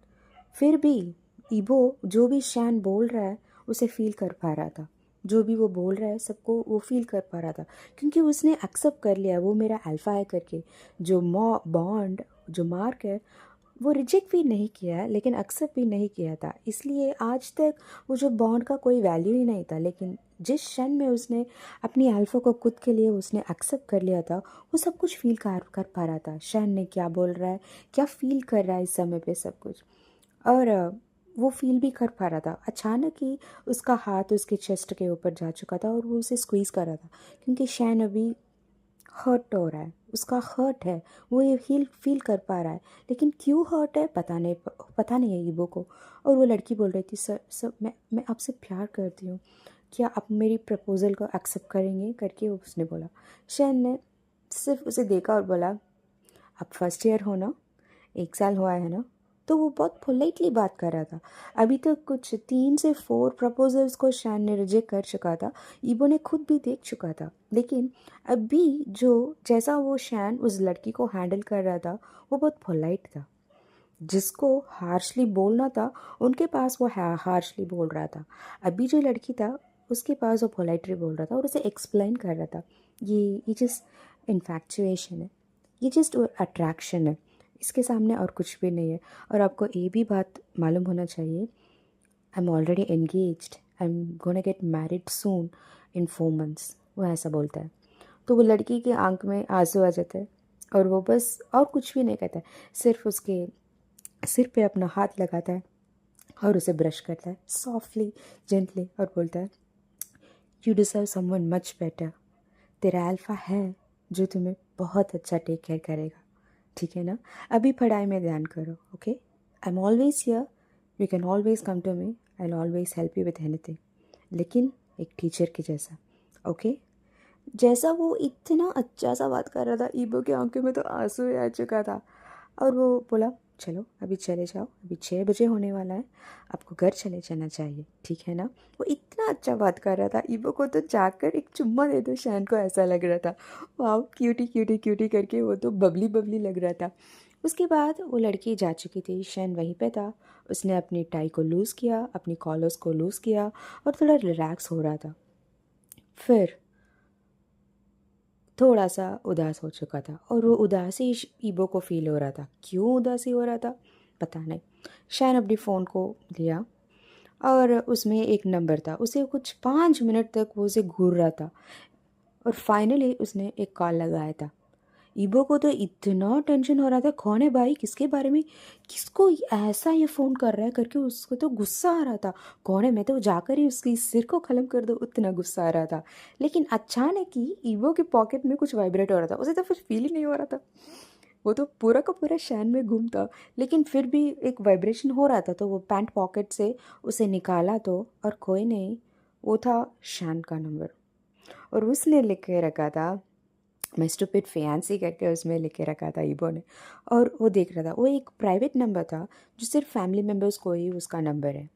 फिर भी ईबो जो भी शैन बोल रहा है उसे फील कर पा रहा था। जो भी वो बोल रहा है सबको वो फील कर पा रहा था, क्योंकि उसने एक्सेप्ट कर लिया वो मेरा अल्फ़ा है करके। जो बॉन्ड, जो मार्क है, वो रिजेक्ट भी नहीं किया है, लेकिन एक्सेप्ट भी नहीं किया था। इसलिए आज तक वो जो बॉन्ड का कोई वैल्यू ही नहीं था। लेकिन जिस क्षण में उसने अपनी अल्फ़ा को खुद के लिए उसने एक्सेप्ट कर लिया था, वो सब कुछ फील कर पा रहा था। शैन ने क्या बोल रहा है, क्या फील कर रहा है इस समय पे, सब कुछ। और वो फील भी कर पा रहा था। अचानक ही उसका हाथ उसके चेस्ट के ऊपर जा चुका था और वो उसे स्क्वीज़ कर रहा था, क्योंकि शैन अभी हर्ट हो रहा है, उसका हर्ट है, वो ये फील कर पा रहा है। लेकिन क्यों हर्ट है पता नहीं है ईबो को। और वो लड़की बोल रही थी, सर सर मैं आपसे प्यार करती हूँ, क्या आप मेरी प्रपोज़ल को एक्सेप्ट करेंगे करके उसने बोला। शैन ने सिर्फ उसे देखा और बोला, आप फर्स्ट ईयर हो ना, 1 साल हुआ है ना। तो वो बहुत पोलाइटली बात कर रहा था। अभी तक कुछ 3 से 4 प्रपोजल्स को शैन ने रिजेक्ट कर चुका था, ईबो ने खुद भी देख चुका था। लेकिन अभी जो जैसा वो शैन उस लड़की को हैंडल कर रहा था, वो बहुत पोलाइट था। जिसको हार्शली बोलना था उनके पास वो हार्शली बोल रहा था। अभी जो लड़की था उसके पास वो पोलाइटली बोल रहा था और उसे एक्सप्लेन कर रहा था, ये जस्ट इन्फैक्चुएशन है, ये जस्ट अट्रैक्शन है, इसके सामने और कुछ भी नहीं है। और आपको ये भी बात मालूम होना चाहिए, आई am already engaged, I am gonna get married soon in 4 months. वो ऐसा बोलता है। तो वो लड़की की आंख में आंसू आ जाता है और वो बस और कुछ भी नहीं कहता है, सिर्फ उसके सिर पे अपना हाथ लगाता है और उसे ब्रश करता है सॉफ्टली, जेंटली, और बोलता है, you deserve someone much better. तेरा अल्फ़ा है जो तुम्हें बहुत अच्छा टेक केयर करेगा, ठीक है ना। अभी पढ़ाई में ध्यान करो, okay. I am always here, you can always come to me, I will always help you with anything, लेकिन एक टीचर के जैसा, ओके। जैसा वो इतना अच्छा सा बात कर रहा था, ईबो की आंखों में तो आंसू ही आ चुका था। और वो बोला, चलो अभी चले जाओ, अभी 6 बजे होने वाला है, आपको घर चले जाना चाहिए, ठीक है ना। वो इतना अच्छा बात कर रहा था, ईबो को तो जाकर एक चुम्मा दे दो, शैन को ऐसा लग रहा था। वाह, क्यूटी क्यूटी क्यूटी करके वो तो बबली बबली लग रहा था। उसके बाद वो लड़की जा चुकी थी, शैन वहीं पे था। उसने अपनी टाई को लूज़ किया, अपनी कॉलर्स को लूज़ किया और थोड़ा रिलैक्स हो रहा था। फिर थोड़ा सा उदास हो चुका था और वो उदासी ईबो को फील हो रहा था। क्यों उदासी हो रहा था पता नहीं। शैन अपनी फ़ोन को लिया और उसमें एक नंबर था, उसे कुछ 5 मिनट तक वो उसे घूर रहा था और फाइनली उसने एक कॉल लगाया था। ईबो को तो इतना टेंशन हो रहा था, कौन है भाई, किसके बारे में, किसको ऐसा ये फ़ोन कर रहा है करके उसको तो गुस्सा आ रहा था। कौन है, मैं तो जाकर ही उसकी सिर को ख़त्म कर दूँ, उतना गुस्सा आ रहा था। लेकिन अचानक ही ईबो के पॉकेट में कुछ वाइब्रेट हो रहा था, उसे तो कुछ फील ही नहीं हो रहा था। वो तो पूरा का पूरा शैन में घूमता, लेकिन फिर भी एक वाइब्रेशन हो रहा था, तो वो पैंट पॉकेट से उसे निकाला तो, और कोई नहीं, वो था शैन का नंबर। और उसने लिख के रखा था, मैं स्टूपिड फैंसी करके उसमें लिखे रखा था ईबो ने। और वो देख रहा था, वो एक प्राइवेट नंबर था जो सिर्फ फैमिली मेम्बर्स को ही उसका नंबर है,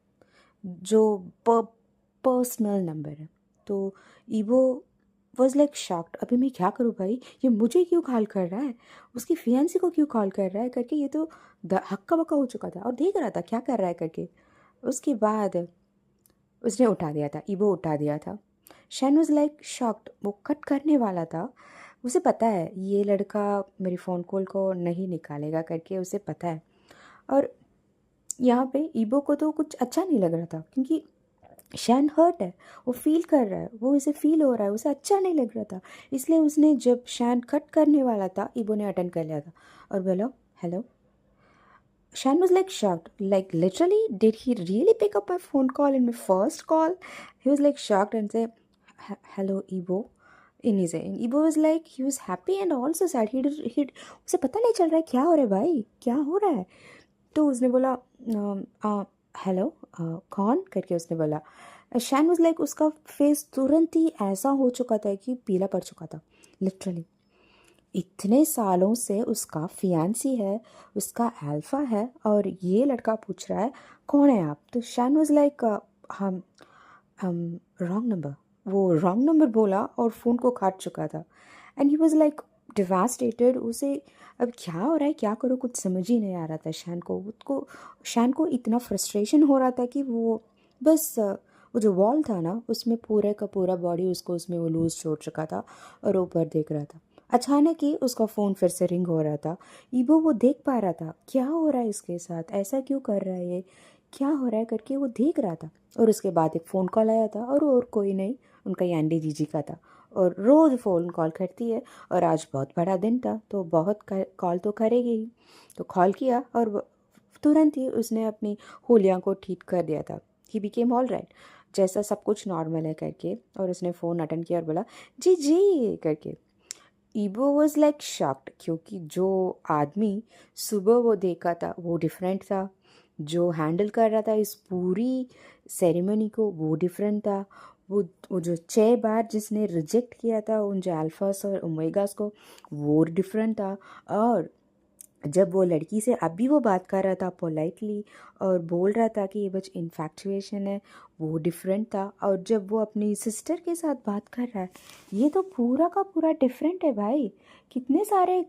जो पर्सनल नंबर है। तो ईबो वॉज लाइक शॉक्ड, अभी मैं क्या करूँ भाई, ये मुझे क्यों कॉल कर रहा है, उसकी फियांसी को क्यों कॉल कर रहा है करके। ये तो हक्का बक्का हो चुका था और देख रहा था क्या कर रहा है करके। उसके बाद उसने उठा दिया था, ईबो उठा दिया था। शैन वॉज लाइक शॉक्ड, वो कट करने वाला था। उसे पता है ये लड़का मेरी फ़ोन कॉल को नहीं निकालेगा करके, उसे पता है। और यहाँ पे ईबो को तो कुछ अच्छा नहीं लग रहा था, क्योंकि शैन हर्ट है, वो फील कर रहा है, वो इसे फील हो रहा है, उसे अच्छा नहीं लग रहा था। इसलिए उसने जब शैन कट करने वाला था, ईबो ने अटेंड कर लिया था और बोला, hello. Shan was like shocked, like literally, did he really pick up my phone call in my first call? He was like shocked and said, "Hello, Ibo." In his end, Ibo was like, he was happy and also sad. He उसे पता नहीं चल रहा है क्या हो रहा है भाई, क्या हो रहा है। तो उसने बोला, हेलो, कौन करके उसने बोला। शैन वाज लाइक, उसका फेस तुरंत ही ऐसा हो चुका था कि पीला पड़ चुका था, लिटरली। इतने सालों से उसका फियांसी है, उसका अल्फा है, और ये लड़का पूछ रहा है कौन है आप। तो शैन वाज लाइक, हम हम रॉन्ग नंबर। वो रॉन्ग नंबर बोला और फ़ोन को काट चुका था। And he was like devastated. उसे अब क्या हो रहा है, क्या करो, कुछ समझ ही नहीं आ रहा था शैन को इतना फ्रस्ट्रेशन हो रहा था कि वो बस वो जो वॉल था ना, उसमें पूरे का पूरा बॉडी उसको उसमें वो लूज़ छोड़ चुका था और ऊपर देख रहा था। अचानक ही उसका फ़ोन फिर से रिंग हो रहा था। ईबो वो देख पा रहा था क्या हो रहा है इसके साथ, ऐसा क्यों कर रहा है ये, क्या हो रहा है करके वो देख रहा था। और उसके बाद एक फ़ोन कॉल आया था, और कोई नहीं, उनका यांडी जीजी का था। और रोज़ फ़ोन कॉल करती है, और आज बहुत बड़ा दिन था तो बहुत कॉल तो करेगी ही। तो कॉल किया और तुरंत ही उसने अपनी होलिया को ठीक कर दिया था। ही बिकेम ऑल राइट, जैसा सब कुछ नॉर्मल है करके। और उसने फ़ोन अटेंड किया और बोला जी जी करके। ईबो वॉज लाइक शॉक्ड, क्योंकि जो आदमी सुबह वो देखा था वो डिफरेंट था, जो हैंडल कर रहा था इस पूरी सेरेमनी को वो डिफरेंट था। वो जो 6 बार जिसने रिजेक्ट किया था उन जो अल्फास और ओमेगास को, वो डिफरेंट था। और जब वो लड़की से अभी वो बात कर रहा था पोलाइटली और बोल रहा था कि ये बस इन्फैक्चुएशन है, वो डिफरेंट था। और जब वो अपनी सिस्टर के साथ बात कर रहा है, ये तो पूरा का पूरा डिफरेंट है भाई। कितने सारे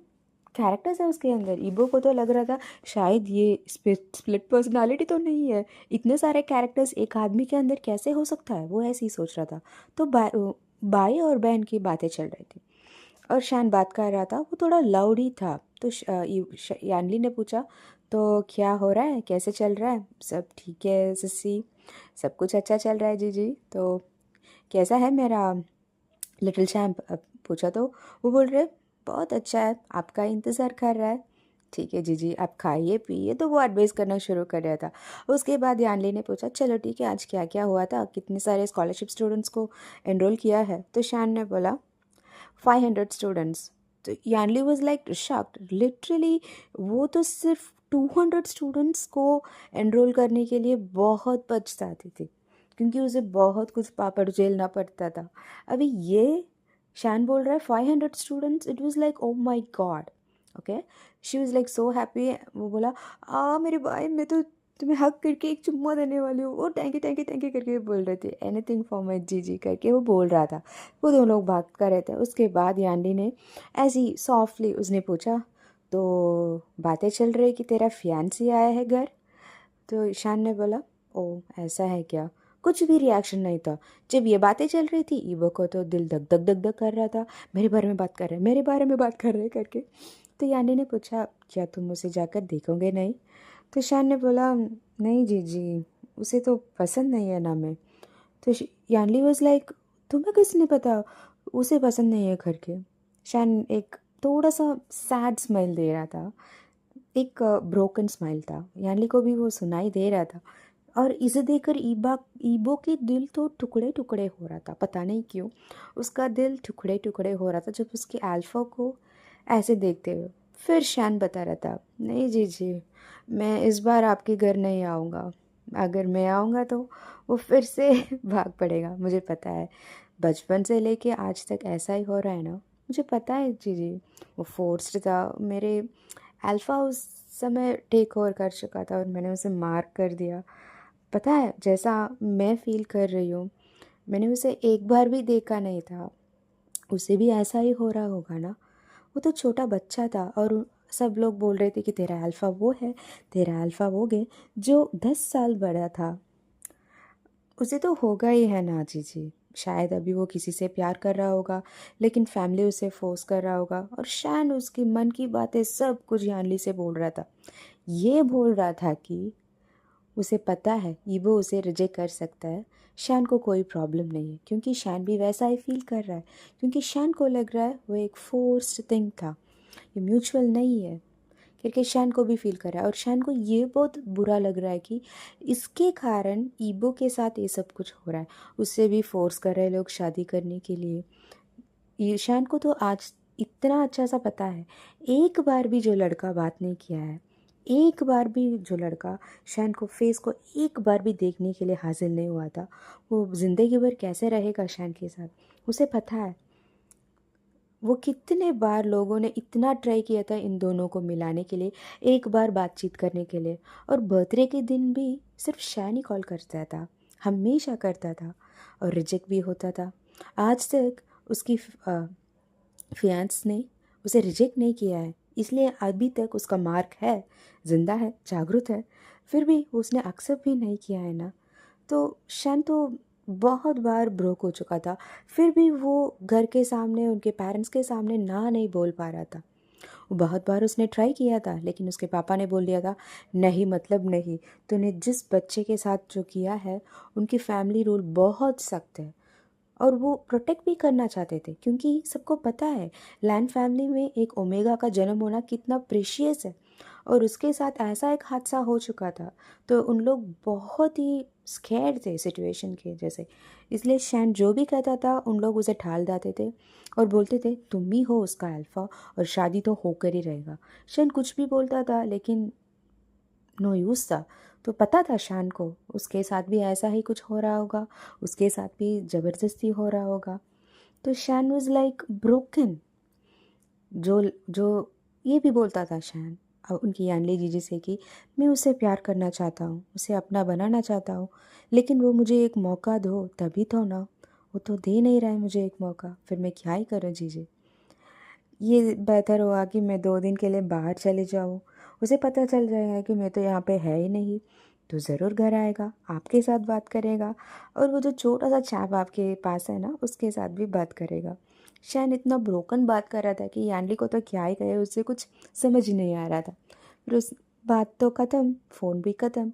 कैरेक्टर्स है उसके अंदर। ईबो को तो लग रहा था शायद ये स्प्लिट पर्सनालिटी तो नहीं है, इतने सारे कैरेक्टर्स एक आदमी के अंदर कैसे हो सकता है, वो ऐसे ही सोच रहा था। तो भाई और बहन की बातें चल रही थी और शान बात कर रहा था, वो थोड़ा लाउड ही था। तो यानली ने पूछा तो क्या हो रहा है, कैसे चल रहा है, सब ठीक है ससी, सब कुछ अच्छा चल रहा है जी जी। तो कैसा है मेरा लिटिल चैम्प, पूछा। तो वो बोल रहे बहुत अच्छा है, आपका इंतज़ार कर रहा है। ठीक है जी आप खाइए पिए। तो वो एडवाइस करना शुरू कर दिया था। उसके बाद यानली ने पूछा चलो ठीक है, आज क्या क्या हुआ था, कितने सारे स्कॉलरशिप स्टूडेंट्स को एनरोल किया है। तो शान ने बोला 500 स्टूडेंट्स। तो Yanli was like shocked, literally वो तो सिर्फ 200 स्टूडेंट्स को एनरोल करने के लिए बहुत पछताती थी, क्योंकि उसे बहुत कुछ पापड़ झेलना पड़ता था। अभी ये शान बोल रहा है 500 students, it was like oh my God. Okay, she was like so happy. वो बोला मेरे भाई, मैं तो तुम्हें हक करके एक चुम्मा देने वाली हूँ। वो थैंक यू करके बोल रहे थे, एनीथिंग फॉर माई जी करके वो बोल रहा था। वो दोनों लोग बात कर रहे थे। उसके बाद यांडी ने ऐसी सॉफ्टली उसने पूछा तो बातें चल रही कि तेरा फियांसी आया है घर। तो ईशान ने बोला ओ ऐसा है क्या। कुछ भी रिएक्शन नहीं था। जब ये बातें चल रही थी ईबो को तो दिल धक धक धक धक कर रहा था, मेरे बारे में बात कर रहे, मेरे बारे में बात कर रहे करके। तो यानी ने पूछा क्या तुम उसे जाकर देखोगे नहीं। तो ईशान ने बोला नहीं जी उसे तो पसंद नहीं है ना मैं। तो यानली वॉज लाइक तुम्हें किसने पता उसे पसंद नहीं है करके। शान एक थोड़ा सा सैड स्माइल दे रहा था, एक ब्रोकन स्माइल था। यानली को भी वो सुनाई दे रहा था। और इसे देखकर ईबो के दिल तो टुकड़े टुकड़े हो रहा था, पता नहीं क्यों उसका दिल टुकड़े टुकड़े हो रहा था जब उसके अल्फा को ऐसे देखते हुए। फिर शान बता रहा था नहीं जी मैं इस बार आपके घर नहीं आऊँगा। अगर मैं आऊँगा तो वो फिर से भाग पड़ेगा, मुझे पता है। बचपन से लेके आज तक ऐसा ही हो रहा है ना, मुझे पता है जी। वो फोर्स्ड था। मेरे अल्फ़ा उस समय टेक ओवर कर चुका था और मैंने उसे मार कर दिया। पता है जैसा मैं फ़ील कर रही हूँ, मैंने उसे एक बार भी देखा नहीं था। उसे भी ऐसा ही हो रहा होगा ना। वो तो छोटा बच्चा था और सब लोग बोल रहे थे कि तेरा अल्फ़ा वो है, तेरा अल्फ़ा वो है। जो 10 साल बड़ा था उसे तो होगा ही है ना जी। शायद अभी वो किसी से प्यार कर रहा होगा, लेकिन फैमिली उसे फोर्स कर रहा होगा। और शान उसकी मन की बातें सब कुछ यानली से बोल रहा था। ये बोल रहा था कि उसे पता है ईबो उसे रिजेक्ट कर सकता है, शान को कोई प्रॉब्लम नहीं है, क्योंकि शान भी वैसा ही फील कर रहा है। क्योंकि शान को लग रहा है वो एक फोर्स्ड थिंग था, ये म्यूचुअल नहीं है। क्योंकि शान को भी फील कर रहा है और शान को ये बहुत बुरा लग रहा है कि इसके कारण ईबो के साथ ये सब कुछ हो रहा है। उससे भी फोर्स कर रहे हैं लोग शादी करने के लिए। ईशान को तो आज इतना अच्छा सा पता है, एक बार भी जो लड़का बात नहीं किया है एक बार भी जो लड़का शैन को फेस को एक बार भी देखने के लिए हाजिर नहीं हुआ था, वो ज़िंदगी भर कैसे रहेगा शैन के साथ, उसे पता है। वो कितने बार लोगों ने इतना ट्राई किया था इन दोनों को मिलाने के लिए, एक बार बातचीत करने के लिए, और बर्थडे के दिन भी सिर्फ शैन ही कॉल करता था, हमेशा करता था, और रिजेक्ट भी होता था। आज तक उसकी फियांस ने उसे रिजेक्ट नहीं किया है, इसलिए अभी तक उसका मार्क है, जिंदा है, जागरूक है, फिर भी उसने एक्सेप्ट भी नहीं किया है ना। तो शैन तो बहुत बार ब्रोक हो चुका था, फिर भी वो घर के सामने उनके पेरेंट्स के सामने ना नहीं बोल पा रहा था। वो बहुत बार उसने ट्राई किया था, लेकिन उसके पापा ने बोल दिया था, नहीं मतलब नहीं, तूने जिस बच्चे के साथ जो किया है, उनकी फैमिली रूल बहुत सख्त है। और वो प्रोटेक्ट भी करना चाहते थे, क्योंकि सबको पता है लैंड फैमिली में एक ओमेगा का जन्म होना कितना प्रेशियस है, और उसके साथ ऐसा एक हादसा हो चुका था, तो उन लोग बहुत ही स्कैर्ड थे सिचुएशन के जैसे। इसलिए शैन जो भी कहता था उन लोग उसे ठाल देते थे और बोलते थे तुम ही हो उसका अल्फ़ा, और शादी तो होकर ही रहेगा। शैन कुछ भी बोलता था, लेकिन नो यूज़ था। तो पता था शान को उसके साथ भी ऐसा ही कुछ हो रहा होगा, उसके साथ भी ज़बरदस्ती हो रहा होगा। तो शैन वॉज लाइक ब्रोकन। जो जो ये भी बोलता था शैन उनकी यानली जीजी से कि मैं उसे प्यार करना चाहता हूँ, उसे अपना बनाना चाहता हूँ, लेकिन वो मुझे एक मौका दो तभी तो ना। वो तो दे नहीं रहा है मुझे एक मौका, फिर मैं क्या ही करूँ जीजी। ये बेहतर होगा कि मैं 2 दिन के लिए बाहर चले जाऊँ, उसे पता चल जाएगा कि मैं तो यहाँ पे है ही नहीं, तो ज़रूर घर आएगा, आपके साथ बात करेगा, और वो जो छोटा सा चैप आपके पास है ना, उसके साथ भी बात करेगा। शैन इतना ब्रोकन बात कर रहा था कि यानली को तो क्या ही कहे, उससे कुछ समझ ही नहीं आ रहा था। फिर उस बात तो ख़त्म, फ़ोन भी ख़त्म,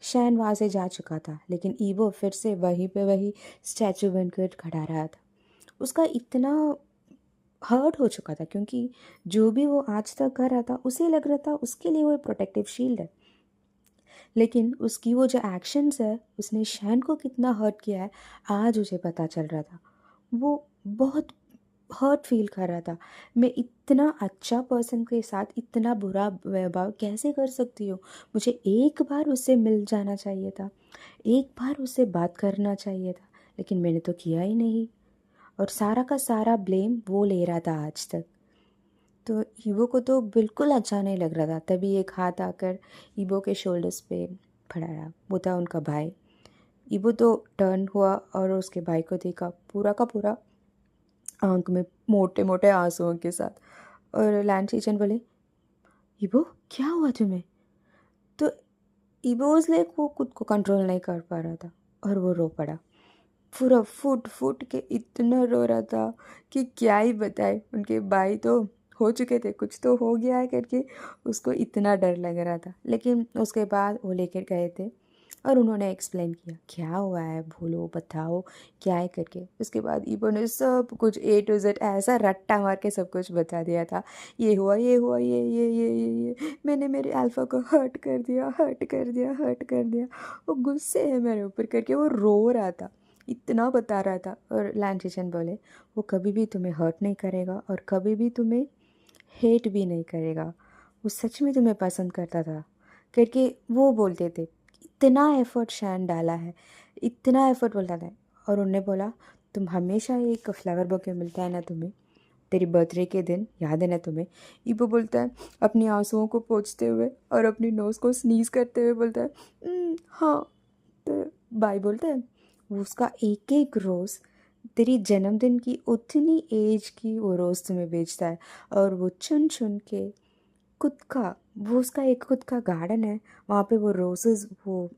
शैन वहाँ से जा चुका था, लेकिन ईवो फिर से वहीं पे वही स्टैचू बनकर खड़ा रहा था। उसका इतना हर्ट हो चुका था, क्योंकि जो भी वो आज तक कर रहा था उसे लग रहा था उसके लिए वो एक प्रोटेक्टिव शील्ड है, लेकिन उसकी वो जो एक्शंस है उसने शैन को कितना हर्ट किया है, आज उसे पता चल रहा था। वो बहुत हर्ट फील कर रहा था। मैं इतना अच्छा पर्सन के साथ इतना बुरा व्यवहार कैसे कर सकती हूँ, मुझे एक बार उससे मिल जाना चाहिए था, एक बार उससे बात करना चाहिए था, लेकिन मैंने तो किया ही नहीं। और सारा का सारा ब्लेम वो ले रहा था आज तक। तो ईवो को तो बिल्कुल अच्छा नहीं लग रहा था। तभी एक हाथ आकर ईवो के शोल्डर्स पे फड़ाया, वो था उनका भाई। ईवो तो टर्न हुआ और उसके भाई को देखा, पूरा का पूरा आंख में मोटे मोटे आंसुओं के साथ। और लैंड चीचन बोले, ईवो क्या हुआ तुम्हें? तो ईवो उस लाइक वो खुद को कंट्रोल नहीं कर पा रहा था, और वो रो पड़ा, पूरा फूट फूट के इतना रो रहा था कि क्या ही बताए। उनके भाई तो हो चुके थे, कुछ तो हो गया है करके उसको इतना डर लग रहा था, लेकिन उसके बाद वो लेकर गए थे और उन्होंने एक्सप्लेन किया क्या हुआ है, बोलो बताओ क्या है करके। उसके बाद ईबो ने सब कुछ A to Z ऐसा रट्टा मार के सब कुछ बता दिया था, ये हुआ ये हुआ ये मैंने मेरे अल्फ़ा को हर्ट कर दिया, हर्ट कर दिया, हर्ट कर दिया। वो गुस्से है मेरे ऊपर करके वो रो रहा था, इतना बता रहा था। और लैंचेचन बोले, वो कभी भी तुम्हें हर्ट नहीं करेगा और कभी भी तुम्हें हेट भी नहीं करेगा, वो सच में तुम्हें पसंद करता था करके वो बोलते थे। इतना एफर्ट शैन डाला है, इतना एफर्ट बोलता था। और उन्होंने बोला, तुम हमेशा एक फ्लावर बुके मिलता है ना तुम्हें, तेरी बर्थडे के दिन याद है ना तुम्हें? ईबो बोलता है अपनी आंसुओं को पोंछते हुए और अपनी नोज़ को स्नीज करते हुए बोलता है, हाँ। तो भाई बोलता है, वो उसका एक एक रोज़ तेरी जन्मदिन की उतनी एज की वो रोज़ तुम्हें बेचता है, और वो चुन चुन के खुद का, वो उसका एक खुद का गार्डन है, वहाँ पे वो रोज़ेज़, वो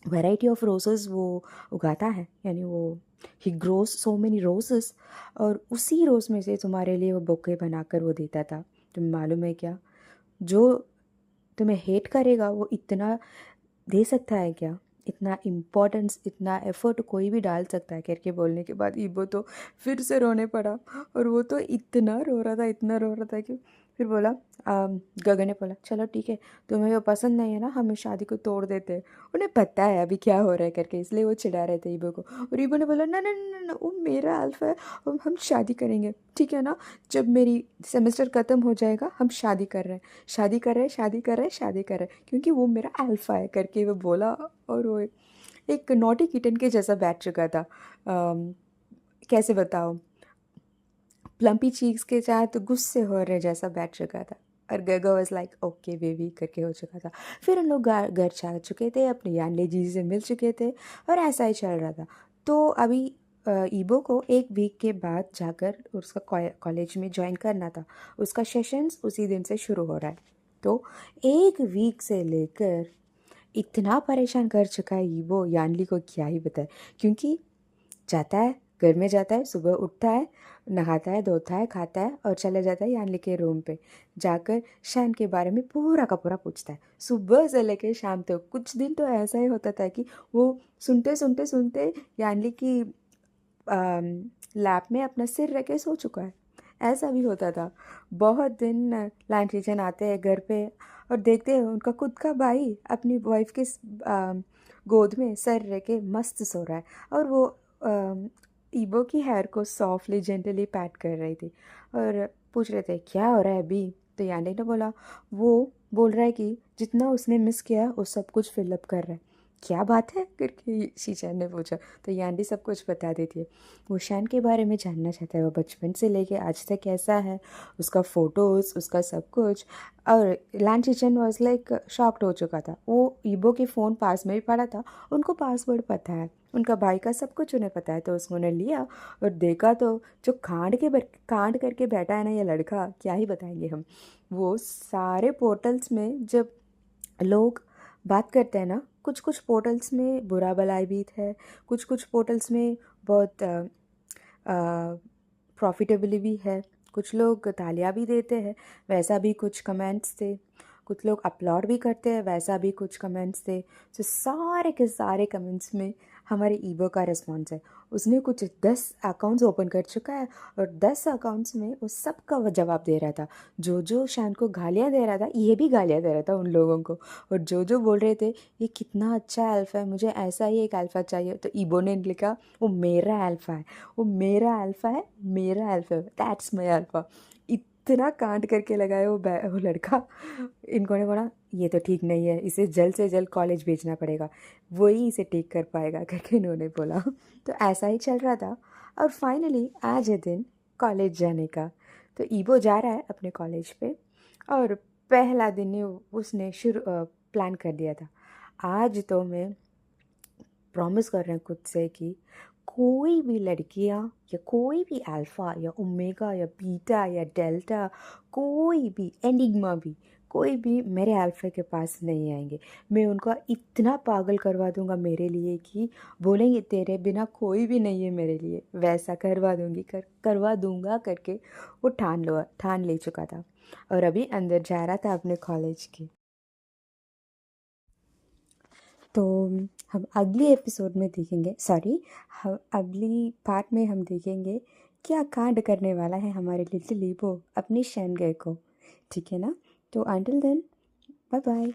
वैरायटी ऑफ रोज़ेज़ वो उगाता है, यानी वो ही ग्रोज सो मेनी रोज़ेज़, और उसी रोज़ में से तुम्हारे लिए वो बुके बनाकर वो देता था। तुम्हें मालूम है क्या, जो तुम्हें हेट करेगा वो इतना दे सकता है क्या, इतना इम्पोर्टेंस, इतना एफर्ट कोई भी डाल सकता है करके बोलने के बाद ईबो तो फिर से रोने पड़ा। और वो तो इतना रो रहा था, इतना रो रहा था कि फिर बोला गगन ने बोला चलो ठीक है, तुम्हें वो पसंद नहीं है ना, हम इस शादी को तोड़ देते हैं। उन्हें पता है अभी क्या हो रहा है करके, इसलिए वो चिढ़ा रहे थे ईबो को। और ईबो ने बोला ना ना ना ना, वो मेरा अल्फा है, हम शादी करेंगे ठीक है ना, जब मेरी सेमेस्टर ख़त्म हो जाएगा हम शादी कर रहे हैं, शादी कर रहे हैं, शादी कर रहे हैं, शादी कर रहे हैं, क्योंकि वो मेरा अल्फा है करके वो बोला। और वो एक नॉटी किटन के जैसा बैठ चुका था। कैसे बताओ, प्लम्पी चीक्स के साथ गुस्से हो रहे जैसा बैठ चुका था। और गगा वाज लाइक ओके बेबी करके हो चुका था। फिर हम लोग घर जा चुके थे, अपने यानले जी से मिल चुके थे, और ऐसा ही चल रहा था। तो अभी ईबो को एक वीक के बाद जाकर उसका कॉलेज में ज्वाइन करना था। उसका सेशंस उसी दिन से शुरू हो रहा है। तो एक वीक से लेकर इतना परेशान कर चुका है ईबो, यानली को क्या ही बताए। क्योंकि जाता है, घर में जाता है, सुबह उठता है, नहाता है, धोता है, खाता है और चले जाता है यानली के रूम पे। जाकर शैन के बारे में पूरा का पूरा पूछता है, सुबह से लेकर शाम तक। कुछ दिन तो ऐसा ही होता था कि वो सुनते सुनते सुनते यानली की लैप में अपना सिर रख के सो चुका है। ऐसा भी होता था। बहुत दिन लैंड किचन आते हैं घर पे और देखते हैं उनका खुद का भाई अपनी वाइफ के गोद में सर रख के मस्त सो रहा है। और वो ईबो की हेयर को सॉफ्टली जेंटली पैट कर रही थी और पूछ रहे थे क्या हो रहा है अभी। तो यानी ने बोला, वो बोल रहा है कि जितना उसने मिस किया वो सब कुछ फिलअप कर रहा है। क्या बात है करके शीचैन ने पूछा। तो यांडी सब कुछ बता देती है। वो शैन के बारे में जानना चाहता है, वो बचपन से लेके आज तक कैसा है, उसका फ़ोटोज़, उसका सब कुछ। और लैंड शीचैन वॉज लाइक शॉक्ड हो चुका था। वो ईबो के फ़ोन पास में ही पड़ा था, उनको पासवर्ड पता है, उनका भाई का सब कुछ उन्हें पता है। तो उसने लिया और देखा तो जो कांड करके बैठा है ना ये लड़का, क्या ही बताएंगे हम। वो सारे पोर्टल्स में जब लोग बात करते हैं ना, कुछ कुछ पोर्टल्स में बुरा भलाई भी है, कुछ कुछ पोर्टल्स में बहुत प्रॉफिटेबली भी है, कुछ लोग तालियां भी देते हैं, वैसा भी कुछ कमेंट्स थे। कुछ लोग अपलोड भी करते हैं, वैसा भी कुछ कमेंट्स थे। तो सारे के सारे कमेंट्स में हमारे ईबो का रिस्पॉन्स है। उसने कुछ 10 अकाउंट्स ओपन कर चुका है और 10 अकाउंट्स में वो सबका वो जवाब दे रहा था। जो शान को गालियाँ दे रहा था, ये भी गालियाँ दे रहा था उन लोगों को। और जो बोल रहे थे ये कितना अच्छा अल्फ़ा है, मुझे ऐसा ही एक अल्फ़ा चाहिए, तो ईबो ने लिखा वो मेरा अल्फ़ा है, वो मेरा अल्फ़ा है, मेरा अल्फ़ा है, दैट्स माई अल्फ़ा। इतना कांड करके लगाया वो लड़का। इनको ने बोला ये तो ठीक नहीं है, इसे जल्द से जल्द कॉलेज भेजना पड़ेगा, वही इसे ठीक कर पाएगा करके इन्होंने बोला। तो ऐसा ही चल रहा था। और फाइनली आज है दिन कॉलेज जाने का। तो ईबो जा रहा है अपने कॉलेज पे। और पहला दिन ही उसने शुरू प्लान कर दिया था, आज तो मैं प्रॉमिस कर रहे हैं खुद से कि कोई भी लड़कियां या कोई भी अल्फ़ा या ओमेगा या बीटा या डेल्टा, कोई भी एनिग्मा भी, कोई भी मेरे अल्फ़ा के पास नहीं आएंगे। मैं उनका इतना पागल करवा दूंगा मेरे लिए कि बोलेंगे तेरे बिना कोई भी नहीं है मेरे लिए, वैसा करवा दूंगी, करवा दूंगा करके वो ठान ले चुका था। और अभी अंदर जा रहा था अपने कॉलेज की। तो हम अगली एपिसोड में देखेंगे, सॉरी, हम अगली पार्ट में हम देखेंगे क्या कांड करने वाला है हमारे लिटिल लीबो अपनी शैन गए को। ठीक है ना। तो अंटिल देन, बाय बाय।